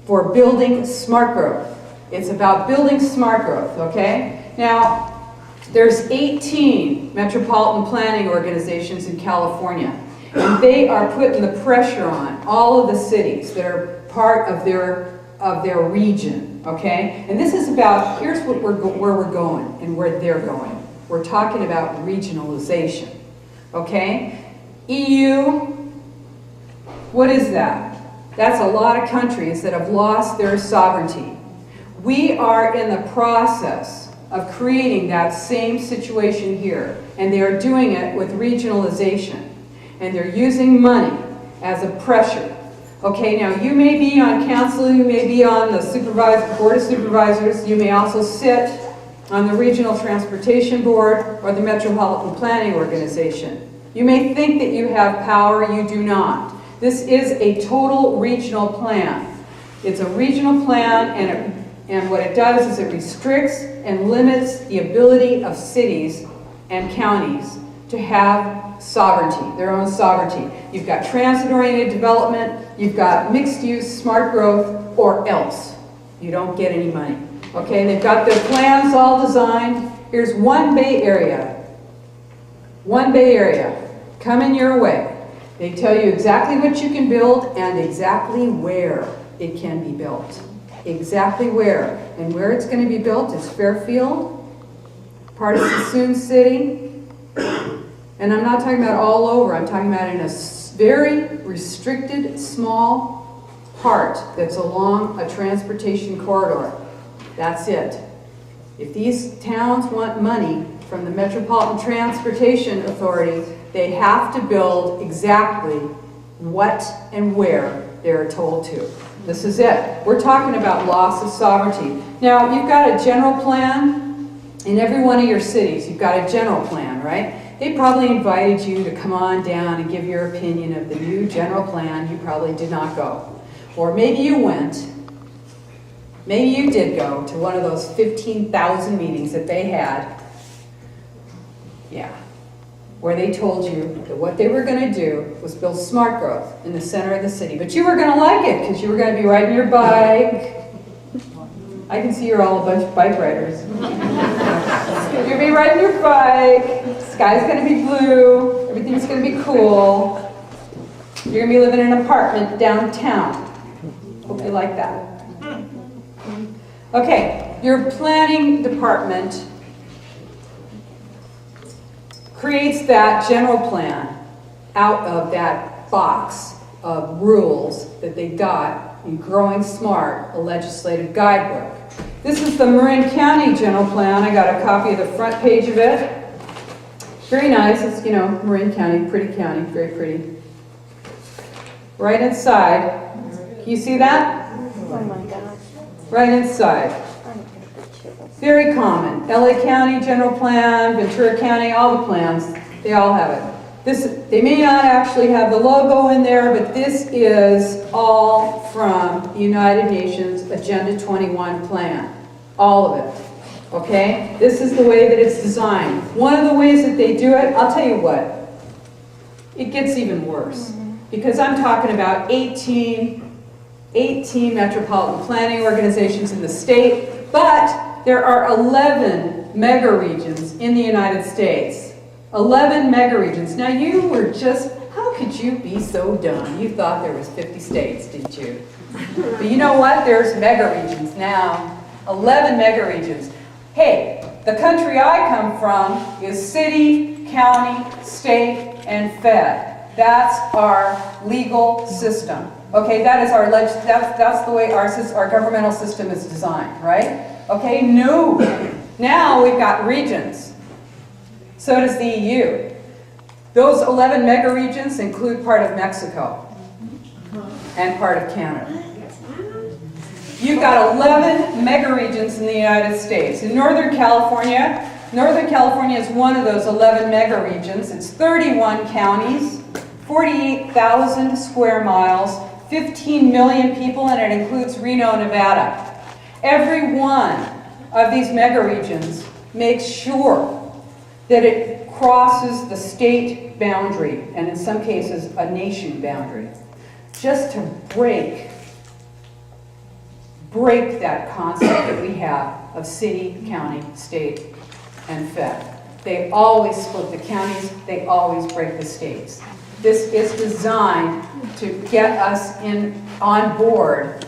for building smart growth. It's about building smart growth, okay? Now, there's 18 metropolitan planning organizations in California, and they are putting the pressure on all of the cities that are part of their region, okay? And this is about, here's where we're going and where they're going. We're talking about regionalization, okay? EU, what is that? That's a lot of countries that have lost their sovereignty. We are in the process of creating that same situation here, and they are doing it with regionalization, and they're using money as a pressure. Okay, now you may be on council, you may be on the board of supervisors, you may also sit on the regional transportation board or the metropolitan planning organization. You may think that you have power, you do not. This is a total regional plan. It's a regional plan, and what it does is it restricts and limits the ability of cities and counties to have sovereignty, their own sovereignty. You've got transit-oriented development, you've got mixed-use, smart growth, or else. You don't get any money. Okay, they've got their plans all designed. Here's one Bay Area. One Bay Area coming your way. They tell you exactly what you can build and exactly where it can be built. Exactly where. And where it's going to be built is Fairfield, part of Sassoon City. And I'm not talking about all over. I'm talking about in a very restricted, small part that's along a transportation corridor. That's it. If these towns want money from the Metropolitan Transportation Authority, they have to build exactly what and where they're told to. This is it. We're talking about loss of sovereignty. Now, you've got a general plan in every one of your cities. You've got a general plan, right? They probably invited you to come on down and give your opinion of the new general plan. You probably did not go. Or maybe you went. Maybe you did go to one of those 15,000 meetings that they had. Yeah. Where they told you that what they were going to do was build smart growth in the center of the city. But you were going to like it because you were going to be riding your bike. I can see you're all a bunch of bike riders. You're going to be riding your bike. The sky's going to be blue. Everything's going to be cool. You're going to be living in an apartment downtown. Hope you like that. Okay, your planning department creates that general plan out of that box of rules that they got in Growing Smart, a legislative guidebook. This is the Marin County General Plan. I got a copy of the front page of it. Very nice. It's, you know, Marin County, pretty county, very pretty. Right inside, can you see that? Oh my gosh. Right inside. Very common. LA County General Plan, Ventura County, all the plans, they all have it. They may not actually have the logo in there, but this is all from the United Nations Agenda 21 plan. All of it. Okay? This is the way that it's designed. One of the ways that they do it, I'll tell you what, it gets even worse. Because I'm talking about 18 metropolitan planning organizations in the state, but there are 11 mega regions in the United States. 11 mega regions. Now you were just, how could you be so dumb? You thought there was 50 states, didn't you? But you know what? There's mega regions now. 11 mega regions. Hey, the country I come from is city, county, state, and fed. That's our legal system. Okay, that is that's the way our governmental system is designed, right? Okay, no. Now we've got regions. So does the EU. Those 11 mega regions include part of Mexico and part of Canada. You've got 11 mega regions in the United States. In Northern California is one of those 11 mega regions. It's 31 counties, 48,000 square miles, 15 million people, and it includes Reno, Nevada. Every one of these mega regions makes sure that it crosses the state boundary, and in some cases, a nation boundary, just to break that concept that we have of city, county, state, and fed. They always split the counties, they always break the states. This is designed to get us on board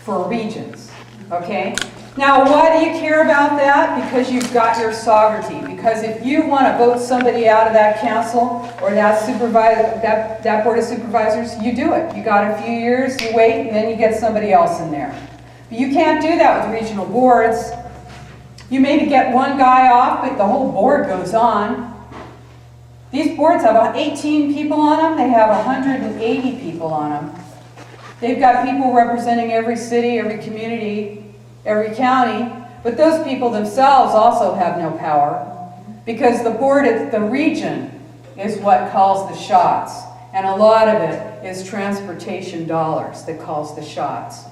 for regions, okay? Now, why do you care about that? Because you've got your sovereignty. Because if you want to vote somebody out of that council or that board of supervisors, you do it. You got a few years, you wait, and then you get somebody else in there. But you can't do that with regional boards. You maybe get one guy off, but the whole board goes on. These boards have 18 people on them. They have 180 people on them. They've got people representing every city, every community, every county, but those people themselves also have no power because the board at the region is what calls the shots, and a lot of it is transportation dollars that calls the shots.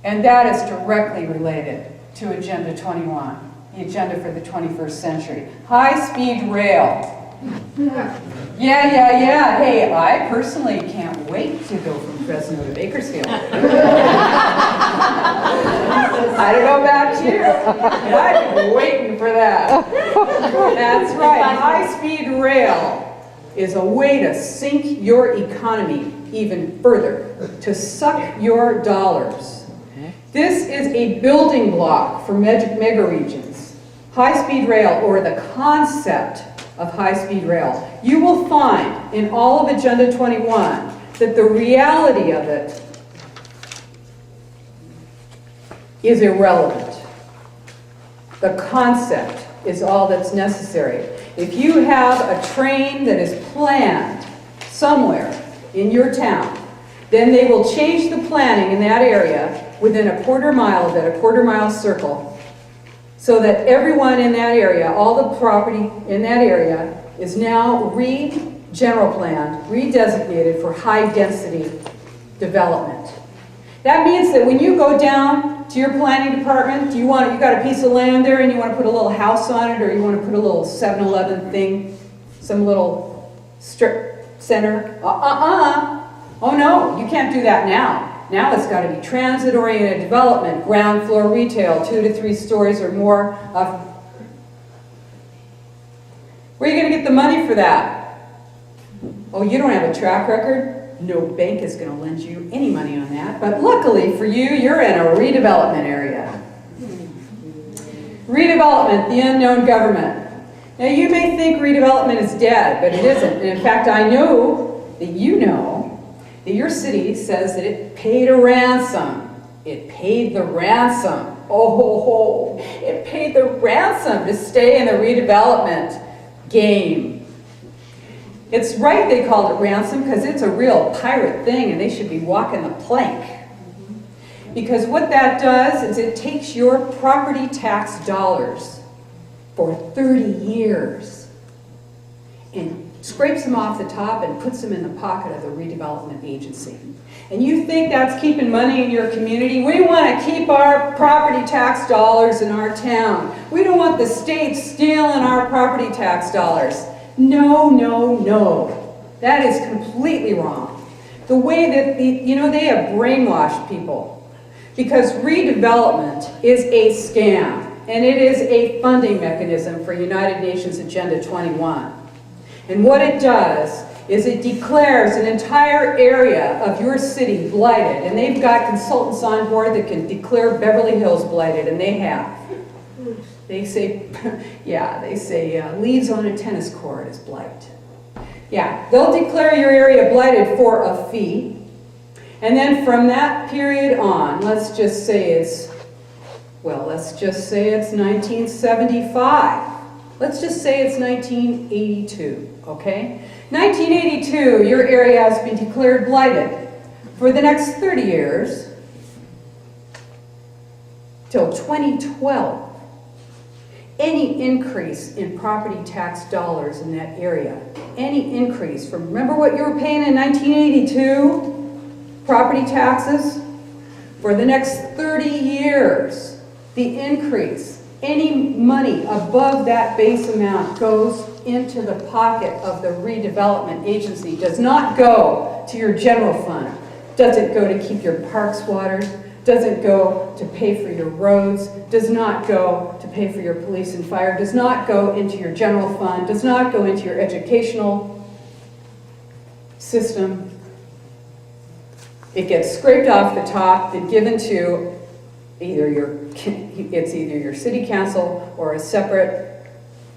And that is directly related to Agenda 21, the agenda for the 21st century. High-speed rail. Yeah. Hey, I personally can't wait to go from Fresno to Bakersfield. I don't know about you, but I've been waiting for that. That's right. High-speed rail is a way to sink your economy even further, to suck your dollars. This is a building block for mega regions. High-speed rail, or the concept of high-speed rail. You will find in all of Agenda 21 that the reality of it is irrelevant. The concept is all that's necessary. If you have a train that is planned somewhere in your town, then they will change the planning in that area within a quarter mile of it, a quarter-mile circle, so that everyone in that area, all the property in that area, is now general planned, redesignated for high-density development. That means that when you go down to your planning department, you got a piece of land there and you want to put a little house on it, or you want to put a little 7-Eleven thing, some little strip center. Oh no, you can't do that now. Now it's got to be transit-oriented development, ground floor retail, 2 to 3 stories or more of. Where are you going to get the money for that? Oh, you don't have a track record? No bank is going to lend you any money on that. But luckily for you, you're in a redevelopment area. Redevelopment, the unknown government. Now you may think redevelopment is dead, but it isn't. And in fact, I know that you know that your city says that it paid a ransom. It paid the ransom. Oh, it paid the ransom to stay in the redevelopment game. It's right they called it ransom because it's a real pirate thing and they should be walking the plank. Because what that does is it takes your property tax dollars for 30 years and scrapes them off the top and puts them in the pocket of the redevelopment agency. And you think that's keeping money in your community? We want to keep our property tax dollars in our town. We don't want the state stealing our property tax dollars. No. That is completely wrong. The way that, they have brainwashed people. Because redevelopment is a scam. And it is a funding mechanism for United Nations Agenda 21. And what it does is it declares an entire area of your city blighted. And they've got consultants on board that can declare Beverly Hills blighted, and they have. They say, leaves on a tennis court is blight. Yeah, they'll declare your area blighted for a fee. And then from that period on, let's just say it's 1975. Let's just say it's 1982, okay? 1982, your area has been declared blighted. For the next 30 years, till 2012, any increase in property tax dollars in that area, any increase from, remember what you were paying in 1982? Property taxes? For the next 30 years, the increase, any money above that base amount goes into the pocket of the redevelopment agency, does not go to your general fund, doesn't go to keep your parks watered, doesn't go to pay for your roads, does not go to pay for your police and fire, does not go into your general fund, does not go into your educational system. It gets scraped off the top and given to either your city council or a separate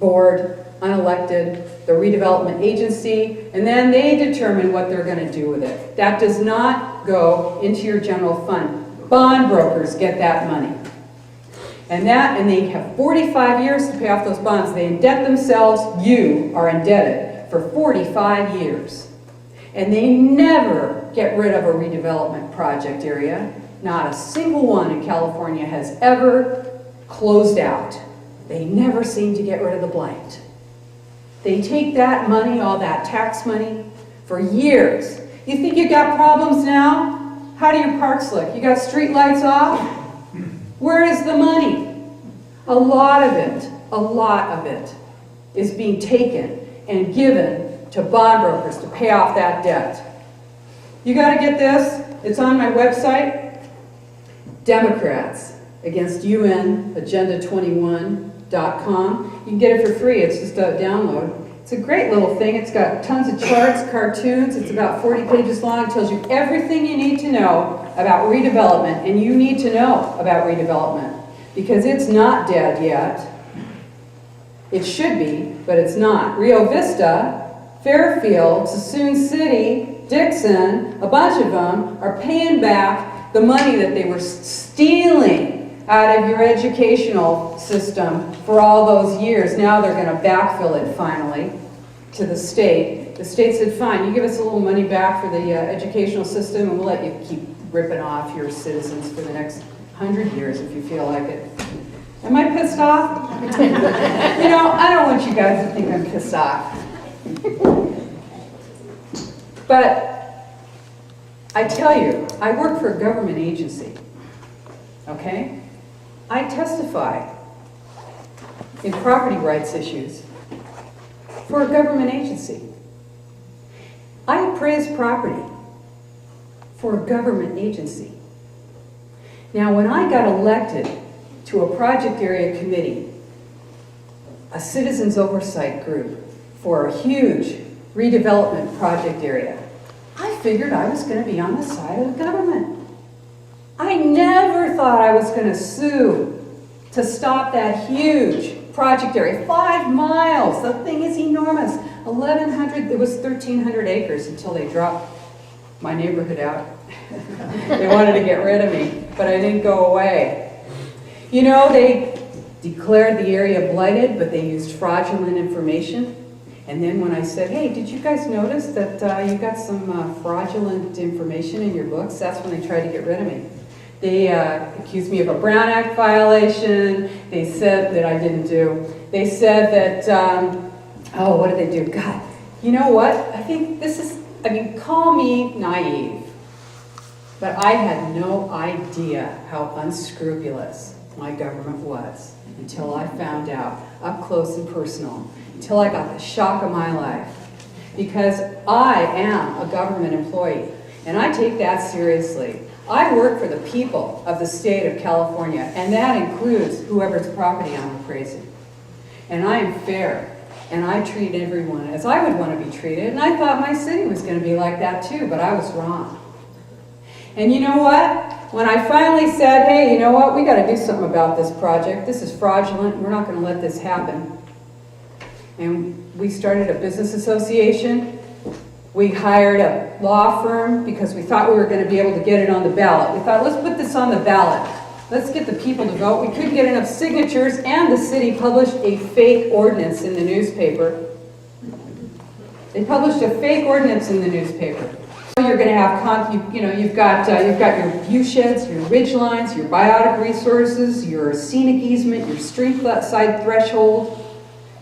board, unelected, the redevelopment agency, and then they determine what they're going to do with it. That does not go into your general fund. Bond brokers get that money. And they have 45 years to pay off those bonds. They indebt themselves, you are indebted for 45 years. And they never get rid of a redevelopment project area. Not a single one in California has ever closed out. They never seem to get rid of the blight. They take that money, all that tax money, for years. You think you got problems now? How do your parks look? You got street lights off? Where is the money? A lot of it is being taken and given to bond brokers to pay off that debt. You got to get this. It's on my website. Democrats against UN Agenda 21.com. You can get it for free. It's just a download. It's a great little thing. It's got tons of charts, cartoons. It's about 40 pages long. It tells you everything you need to know about redevelopment, and you need to know about redevelopment because it's not dead yet. It should be, but it's not. Rio Vista, Fairfield, Sassoon City, Dixon, a bunch of them are paying back the money that they were stealing out of your educational system for all those years. Now they're going to backfill it finally to the state. The state said, fine, you give us a little money back for the educational system and we'll let you keep ripping off your citizens for the next 100 years if you feel like it. Am I pissed off? You know, I don't want you guys to think I'm pissed off. But I tell you, I work for a government agency, okay? I testify in property rights issues for a government agency. I appraise property for a government agency. Now, when I got elected to a project area committee, a citizens oversight group for a huge redevelopment project area, I figured I was going to be on the side of the government. I never thought I was going to sue to stop that huge project area. 5 miles, the thing is enormous. 1,100, it was 1,300 acres until they dropped my neighborhood out. They wanted to get rid of me, but I didn't go away. You know, they declared the area blighted, but they used fraudulent information. And then when I said, hey, did you guys notice that you got some fraudulent information in your books? That's when they tried to get rid of me. They accused me of a Brown Act violation. They said that I didn't do. They said that, oh, what did they do? God, you know what? I think this is, I mean, call me naive, but I had no idea how unscrupulous my government was until I found out up close and personal, until I got the shock of my life. Because I am a government employee, and I take that seriously. I work for the people of the state of California, and that includes whoever's property I'm appraising. And I am fair, and I treat everyone as I would want to be treated, and I thought my city was going to be like that too, but I was wrong. And you know what? When I finally said, hey, you know what, we got to do something about this project. This is fraudulent. We're not going to let this happen. And we started a business association. We hired a law firm because we thought we were going to be able to get it on the ballot. We thought, let's put this on the ballot. Let's get the people to vote. We couldn't get enough signatures, and the city published a fake ordinance in the newspaper. They published a fake ordinance in the newspaper. You're going to have, you've got your view sheds, your ridge lines, your biotic resources, your scenic easement, your street side threshold,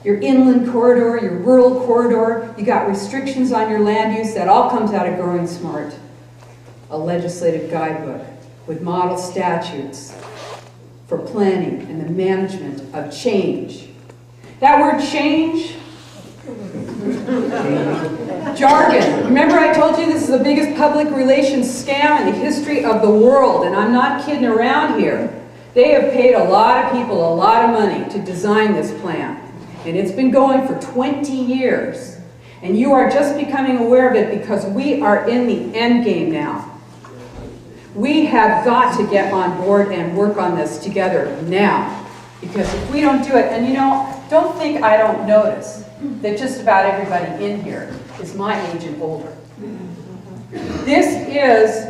your inland corridor, your rural corridor. You got restrictions on your land use. That all comes out of Growing Smart, a legislative guidebook with model statutes for planning and the management of change. That word change, jargon. Remember I told you this is the biggest public relations scam in the history of the world, and I'm not kidding around here. They have paid a lot of people a lot of money to design this plan, and it's been going for 20 years. And you are just becoming aware of it because we are in the end game now. We have got to get on board and work on this together now, because if we don't do it, and you know, don't think I don't notice that just about everybody in here is my age and older. This is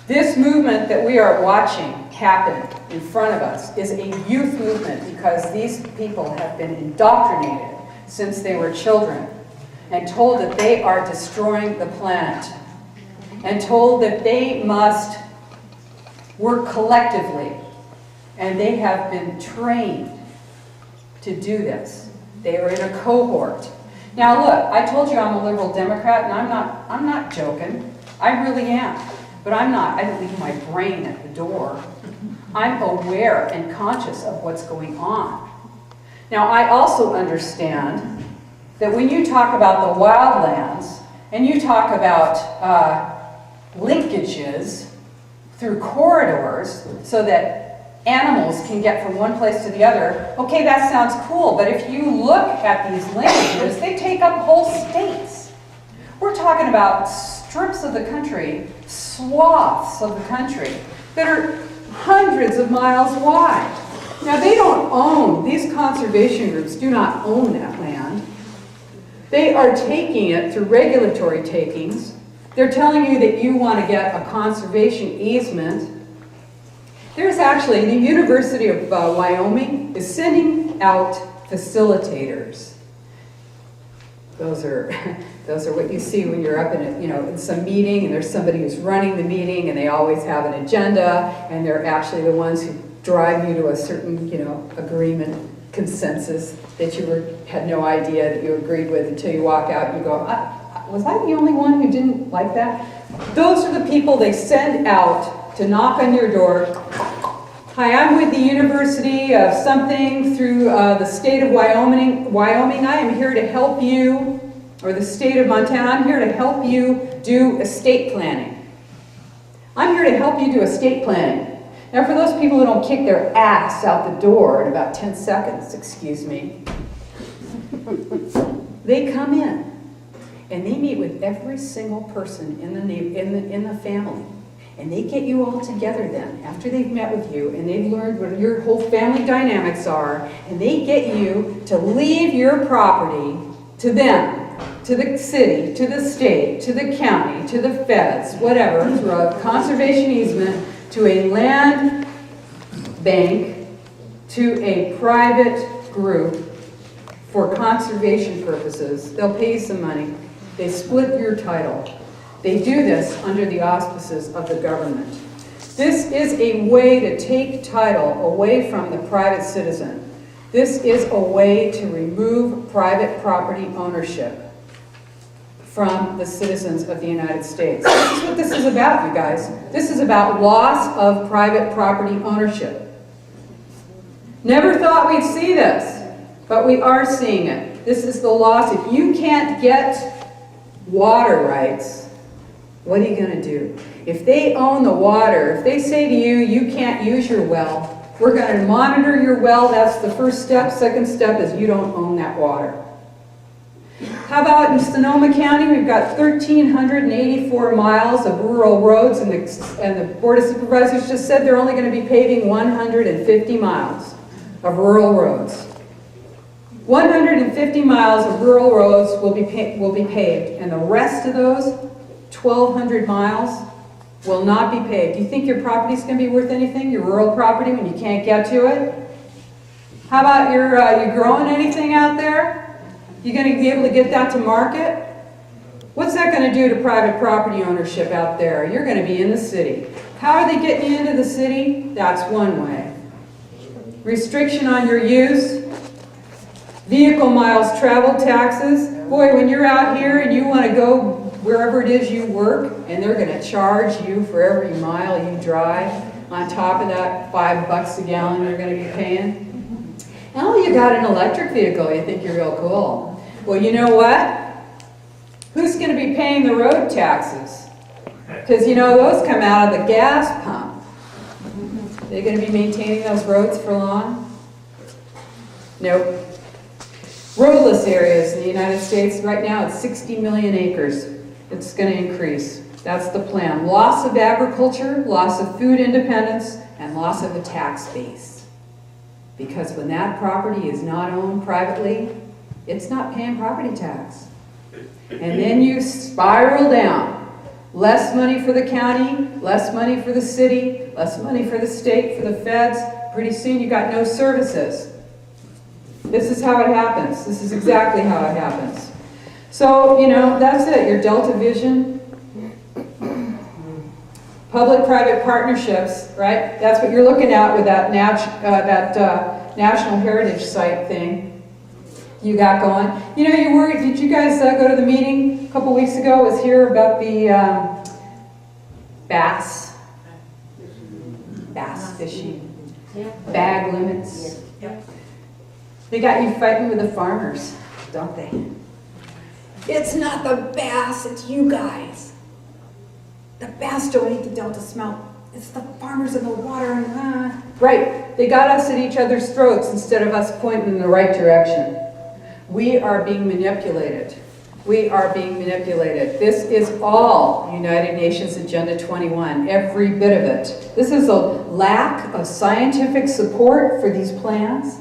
This movement that we are watching happen in front of us is a youth movement because these people have been indoctrinated since they were children and told that they are destroying the planet and told that they must work collectively, and they have been trained to do this. They are in a cohort. Now look, I told you I'm a liberal Democrat, and I'm not joking. I really am. But I don't leave my brain at the door. I'm aware and conscious of what's going on. Now, I also understand that when you talk about the wildlands, and you talk about linkages through corridors so that animals can get from one place to the other, okay, that sounds cool, but if you look at these linkages, they take up whole states. We're talking about strips of the country, swaths of the country that are hundreds of miles wide. Now they don't own, these conservation groups do not own that land. They are taking it through regulatory takings. They're telling you that you want to get a conservation easement. There's actually, the University of Wyoming is sending out facilitators. Those are what you see when you're up in some meeting and there's somebody who's running the meeting and they always have an agenda and they're actually the ones who drive you to a certain, agreement, consensus that you had no idea that you agreed with until you walk out and you go, was I the only one who didn't like that? Those are the people they send out to knock on your door. Hi, I'm with the University of something through the state of Wyoming. I am here to help you, or the state of Montana, I'm here to help you do estate planning. I'm here to help you do estate planning. Now for those people who don't kick their ass out the door in about 10 seconds, excuse me, they come in and they meet with every single person in the family. And they get you all together then, after they've met with you and they've learned what your whole family dynamics are, and they get you to leave your property to them, to the city, to the state, to the county, to the feds, whatever, through a conservation easement, to a land bank, to a private group for conservation purposes. They'll pay you some money. They split your title. They do this under the auspices of the government. This is a way to take title away from the private citizen. This is a way to remove private property ownership from the citizens of the United States. This is what this is about, you guys. This is about loss of private property ownership. Never thought we'd see this, but we are seeing it. This is the loss. If you can't get water rights, what are you going to do? If they own the water, if they say to you, you can't use your well, we're going to monitor your well, that's the first step. Second step is you don't own that water. How about in Sonoma County, we've got 1,384 miles of rural roads, and the Board of Supervisors just said they're only going to be paving 150 miles of rural roads. 150 miles of rural roads will be paved, and the rest of those 1,200 miles will not be paved. Do you think your property's going to be worth anything, your rural property, when you can't get to it? How about you growing anything out there? You going to be able to get that to market? What's that going to do to private property ownership out there? You're going to be in the city. How are they getting you into the city? That's one way. Restriction on your use. Vehicle miles traveled taxes. Boy, when you're out here and you want to go wherever it is you work, and they're going to charge you for every mile you drive, on top of that $5 a gallon you're going to be paying. Oh, you got an electric vehicle, you think you're real cool. Well, you know what? Who's going to be paying the road taxes? Because those come out of the gas pump. They're going to be maintaining those roads for long? Nope. Roadless areas in the United States, right now it's 60 million acres. It's going to increase. That's the plan. Loss of agriculture, loss of food independence, and loss of a tax base. Because when that property is not owned privately, it's not paying property tax. And then you spiral down. Less money for the county, less money for the city, less money for the state, for the feds. Pretty soon you got no services. This is how it happens. This is exactly how it happens. So, that's it. Your Delta Vision, public-private partnerships, right? That's what you're looking at with that National Heritage Site thing you got going. You worried, did you guys go to the meeting a couple weeks ago? It was here about the bass fishing, bag limits. They got you fighting with the farmers, don't they? It's not the bass, it's you guys. The bass don't eat the Delta smelt. It's the farmers in the water and Right, they got us at each other's throats instead of us pointing in the right direction. We are being manipulated. We are being manipulated. This is all United Nations Agenda 21, every bit of it. This is a lack of scientific support for these plans.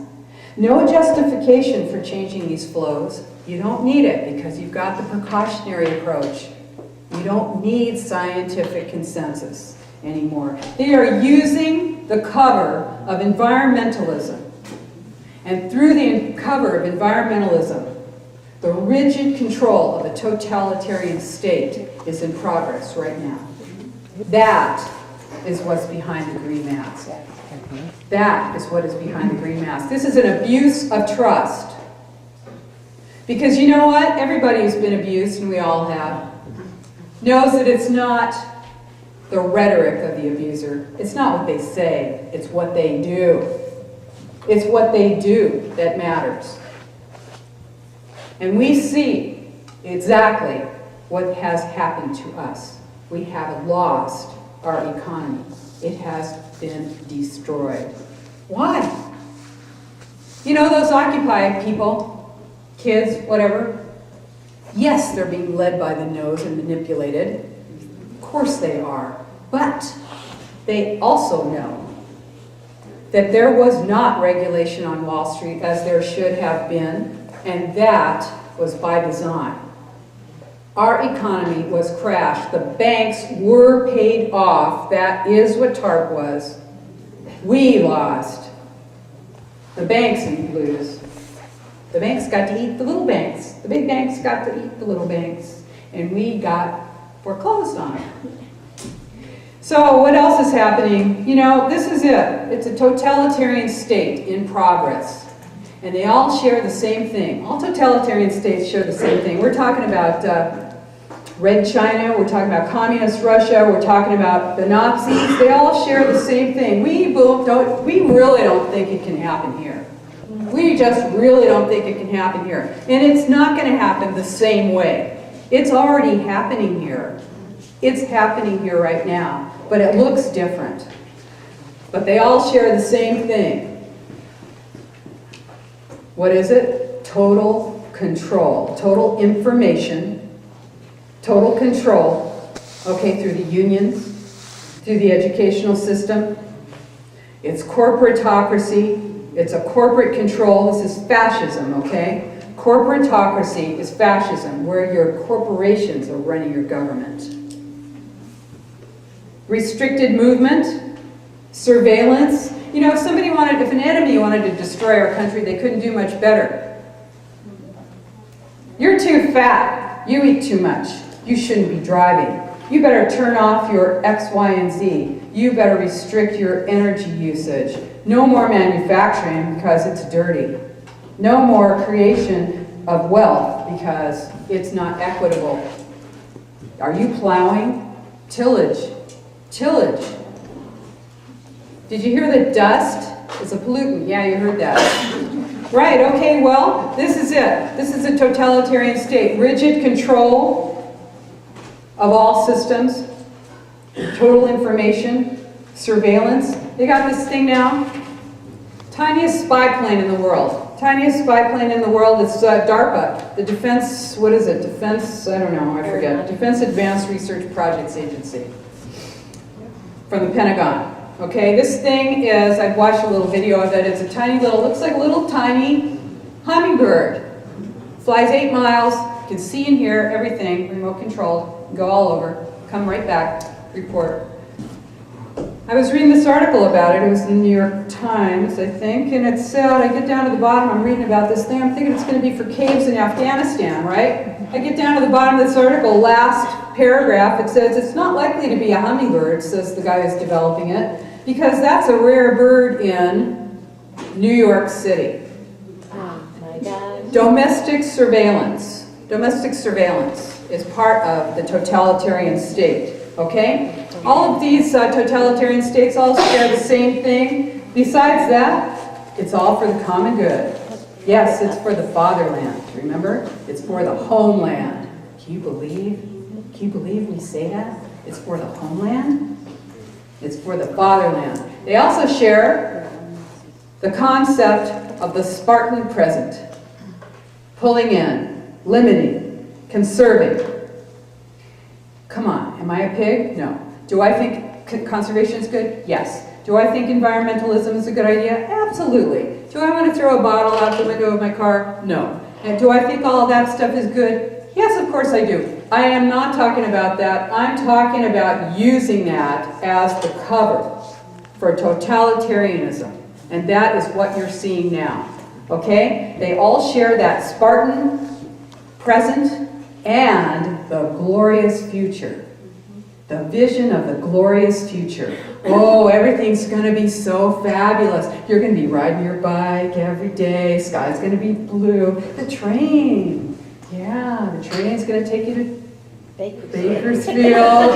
No justification for changing these flows. You don't need it because you've got the precautionary approach. You don't need scientific consensus anymore. They are using the cover of environmentalism. And through the cover of environmentalism, the rigid control of a totalitarian state is in progress right now. That is what's behind the green mask. That is what is behind the green mask. This is an abuse of trust. Because you know what? Everybody who's been abused, and we all have, knows that it's not the rhetoric of the abuser. It's not what they say. It's what they do. It's what they do that matters. And we see exactly what has happened to us. We have lost our economy. It has been destroyed. Why? Those Occupy people, kids, whatever, yes, they're being led by the nose and manipulated. Of course they are. But they also know that there was not regulation on Wall Street as there should have been, and that was by design. Our economy was crashed. The banks were paid off. That is what TARP was. We lost. The banks didn't lose. The banks got to eat the little banks. The big banks got to eat the little banks. And we got foreclosed on it. So what else is happening? This is it. It's a totalitarian state in progress. And they all share the same thing. All totalitarian states share the same thing. We're talking about Red China, we're talking about Communist Russia, we're talking about the Nazis. They all share the same thing. We really don't think it can happen here. We just really don't think it can happen here. And it's not going to happen the same way. It's already happening here. It's happening here right now. But it looks different. But they all share the same thing. What is it? Total control. Total information. Total control. Okay, through the unions, through the educational system. It's corporatocracy. It's a corporate control. This is fascism, okay? Corporatocracy is fascism, where your corporations are running your government. Restricted movement, surveillance. If an enemy wanted to destroy our country, they couldn't do much better. You're too fat. You eat too much. You shouldn't be driving. You better turn off your X, Y, and Z. You better restrict your energy usage. No more manufacturing because it's dirty. No more creation of wealth because it's not equitable. Are you plowing? Tillage. Tillage. Did you hear that dust is a pollutant? Yeah, you heard that. Right, okay, well, this is it. This is a totalitarian state. Rigid control of all systems, total information, surveillance. They got this thing now. Tiniest spy plane in the world. Tiniest spy plane in the world is DARPA, the Defense, what is it? Defense, I don't know, I forget. Defense Advanced Research Projects Agency from the Pentagon. Okay, this thing is, I've watched a little video of it. It's a tiny little, looks like a little tiny hummingbird. Flies 8 miles, you can see and hear everything, remote controlled, go all over. come right back, report. I was reading this article about it. It was in the New York Times, I think, and it said, I get down to the bottom, I'm reading about this thing, I'm thinking it's going to be for caves in Afghanistan, right? I get down to the bottom of this article, last paragraph, it says, it's not likely to be a hummingbird, says the guy who's developing it, because that's a rare bird in New York City. Oh my God. Domestic surveillance is part of the totalitarian state, okay? All of these totalitarian states all share the same thing. Besides that, it's all for the common good. Yes, it's for the fatherland, remember? It's for the homeland. Can you believe we say that? It's for the homeland? It's for the fatherland. They also share the concept of the Spartan present. Pulling in, limiting, conserving. Come on, am I a pig? No. Do I think conservation is good? Yes. Do I think environmentalism is a good idea? Absolutely. Do I want to throw a bottle out the window of my car? No. And do I think all of that stuff is good? Yes, of course I do. I am not talking about that. I'm talking about using that as the cover for totalitarianism. And that is what you're seeing now. Okay? They all share that Spartan present and the glorious future. The vision of the glorious future. Oh, everything's going to be so fabulous. You're going to be riding your bike every day. Sky's going to be blue. The train. Yeah, the train's going to take you to Bakersfield.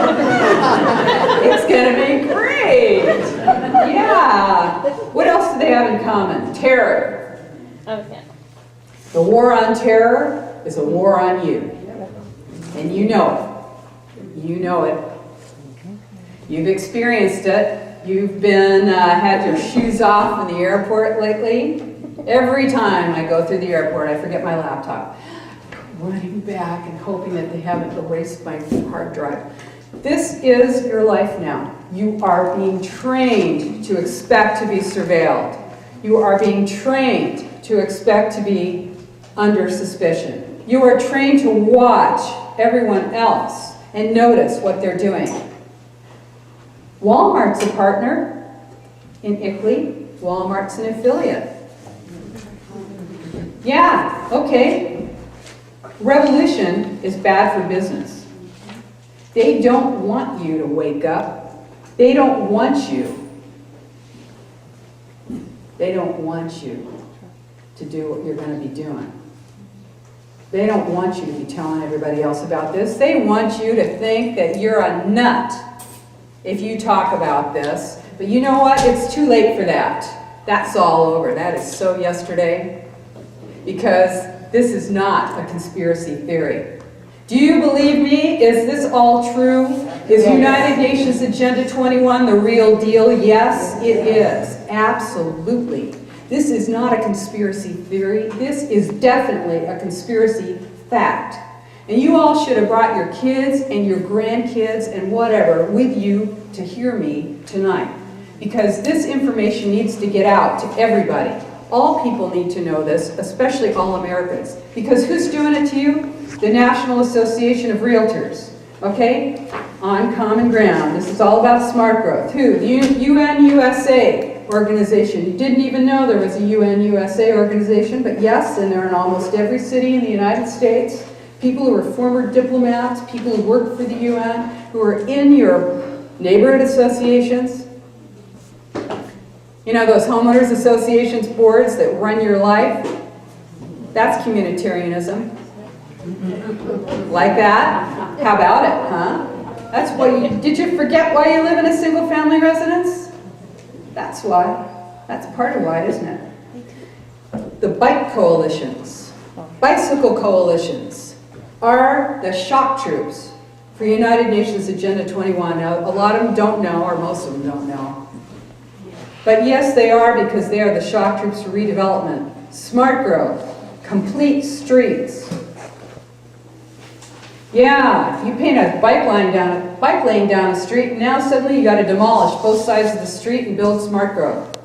It's going to be great. Yeah. What else do they have in common? Terror. Okay. The war on terror is a war on you. And you know it. You know it. You've experienced it. You've been had your shoes off in the airport lately. Every time I go through the airport, I forget my laptop. Running back and hoping that they haven't erased my hard drive. This is your life now. You are being trained to expect to be surveilled. You are being trained to expect to be under suspicion. You are trained to watch everyone else and notice what they're doing. Walmart's a partner in ICLEI. Walmart's an affiliate. Yeah, okay. Revolution is bad for business. They don't want you to wake up. They don't want you. They don't want you to do what you're going to be doing. They don't want you to be telling everybody else about this. They want you to think that you're a nut if you talk about this. But you know what? It's too late for that. That's all over. That is so yesterday. Because this is not a conspiracy theory. Do you believe me? Is this all true? Is United Nations Agenda 21 the real deal? Yes, it is. Absolutely. This is not a conspiracy theory. This is definitely a conspiracy fact. And you all should have brought your kids and your grandkids and whatever with you to hear me tonight. Because this information needs to get out to everybody. All people need to know this, especially all Americans. Because who's doing it to you? The National Association of Realtors. Okay? On common ground. This is all about smart growth. Who? The UN USA organization. You didn't even know there was a UN USA organization, but yes, and they're in almost every city in the United States. People who are former diplomats, people who work for the UN, who are in your neighborhood associations. You know those homeowners associations boards that run your life? That's communitarianism. Like that? How about it, huh? That's why did you forget why you live in a single family residence? That's why. That's part of why, isn't it? The bike coalitions, bicycle coalitions, are the shock troops for United Nations Agenda 21. Now, a lot of them don't know, or most of them don't know. But yes, they are, because they are the shock troops for redevelopment, smart growth, complete streets. Yeah, if you paint a bike lane down the street, now suddenly you got to demolish both sides of the street and build smart growth.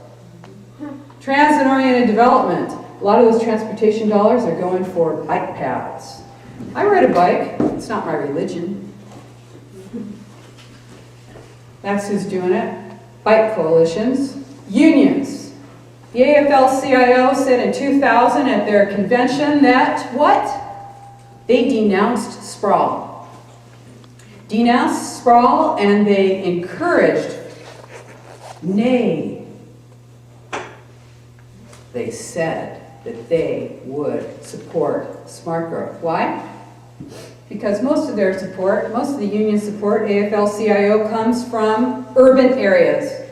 Transit-oriented development. A lot of those transportation dollars are going for bike paths. I ride a bike. It's not my religion. That's who's doing it. Bike coalitions. Unions. The AFL-CIO said in 2000 at their convention that, what? They denounced sprawl. Denounced sprawl, and they encouraged, nay, they said that they would support smart growth. Why? Because most of their support, most of the union support, AFL-CIO, comes from urban areas.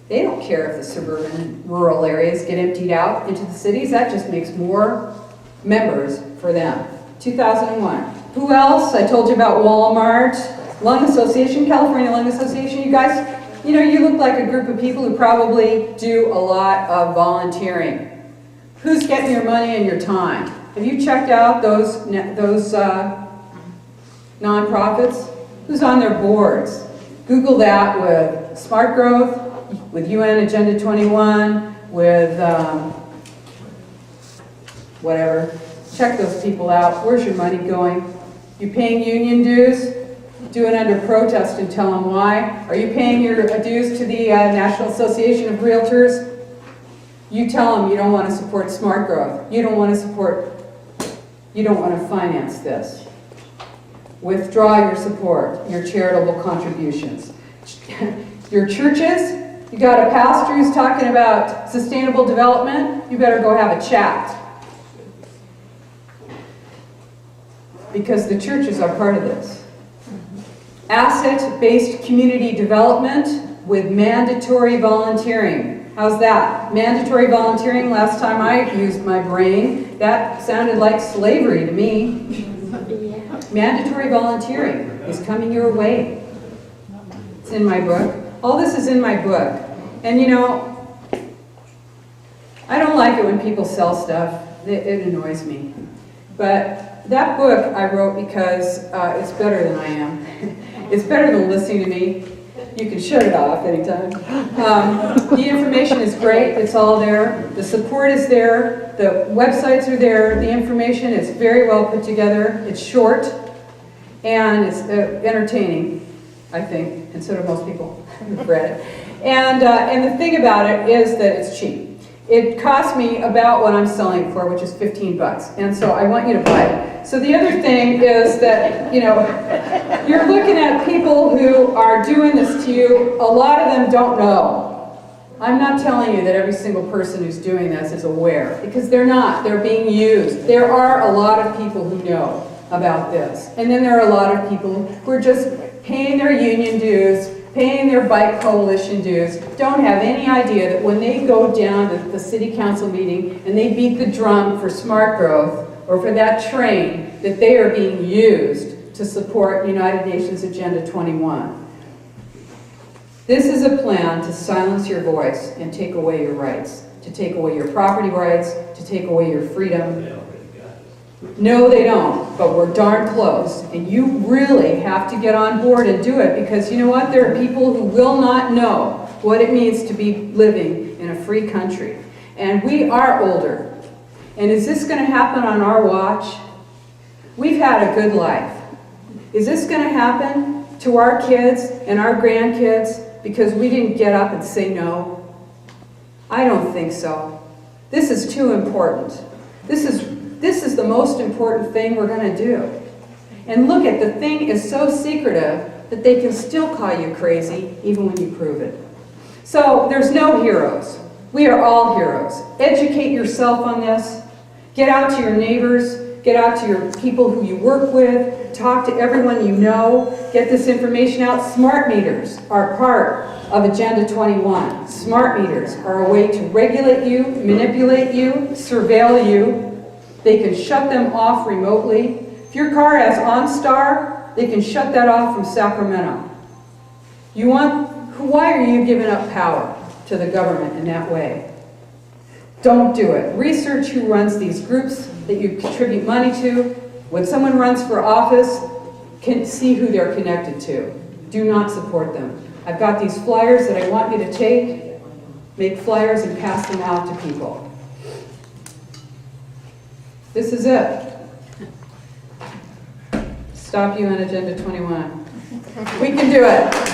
They don't care if the suburban and rural areas get emptied out into the cities. That just makes more members for them. 2001. Who else? I told you about Walmart, Lung Association, California Lung Association. You guys, you know, you look like a group of people who probably do a lot of volunteering. Who's getting your money and your time? Have you checked out those nonprofits? Who's on their boards? Google that with Smart Growth, with UN Agenda 21, with whatever. Check those people out. Where's your money going? You paying union dues? Do it under protest and tell them why. Are you paying your dues to the National Association of Realtors? You tell them you don't want to support smart growth. You don't want to finance this. Withdraw your support, your charitable contributions. Your churches, you got a pastor who's talking about sustainable development, you better go have a chat. Because the churches are part of this. Asset-based community development with mandatory volunteering. How's that? Mandatory volunteering, last time I used my brain, that sounded like slavery to me. Mandatory volunteering is coming your way. It's in my book. All this is in my book. And you know, I don't like it when people sell stuff. It annoys me. But that book I wrote because it's better than I am. It's better than listening to me. You can shut it off anytime. The information is great. It's all there. The support is there. The websites are there. The information is very well put together. It's short. And it's entertaining, I think, and so do most people who've read it. And the thing about it is that it's cheap. It cost me about what I'm selling it for, which is 15 bucks. And so I want you to buy it. So the other thing is that, you know, you're looking at people who are doing this to you. A lot of them don't know. I'm not telling you that every single person who's doing this is aware, because they're not. They're being used. There are a lot of people who know about this. And then there are a lot of people who are just paying their union dues, paying their bike coalition dues, don't have any idea that when they go down to the city council meeting and they beat the drum for smart growth or for that train, that they are being used to support United Nations Agenda 21. This is a plan to silence your voice and take away your rights, to take away your property rights, to take away your freedom. No, they don't, but we're darn close. And you really have to get on board and do it, because you know what? There are people who will not know what it means to be living in a free country. And we are older. And is this going to happen on our watch? We've had a good life. Is this going to happen to our kids and our grandkids because we didn't get up and say no? I don't think so. This is too important. This is the most important thing we're going to do. And look at, the thing is so secretive that they can still call you crazy even when you prove it. So there's no heroes. We are all heroes. Educate yourself on this. Get out to your neighbors. Get out to your people who you work with. Talk to everyone you know. Get this information out. Smart meters are part of Agenda 21. Smart meters are a way to regulate you, manipulate you, surveil you. They can shut them off remotely. If your car has OnStar, they can shut that off from Sacramento. Why are you giving up power to the government in that way? Don't do it. Research who runs these groups that you contribute money to. When someone runs for office, can see who they're connected to. Do not support them. I've got these flyers that I want you to take. Make flyers and pass them out to people. This is it. Stop UN Agenda 21. We can do it.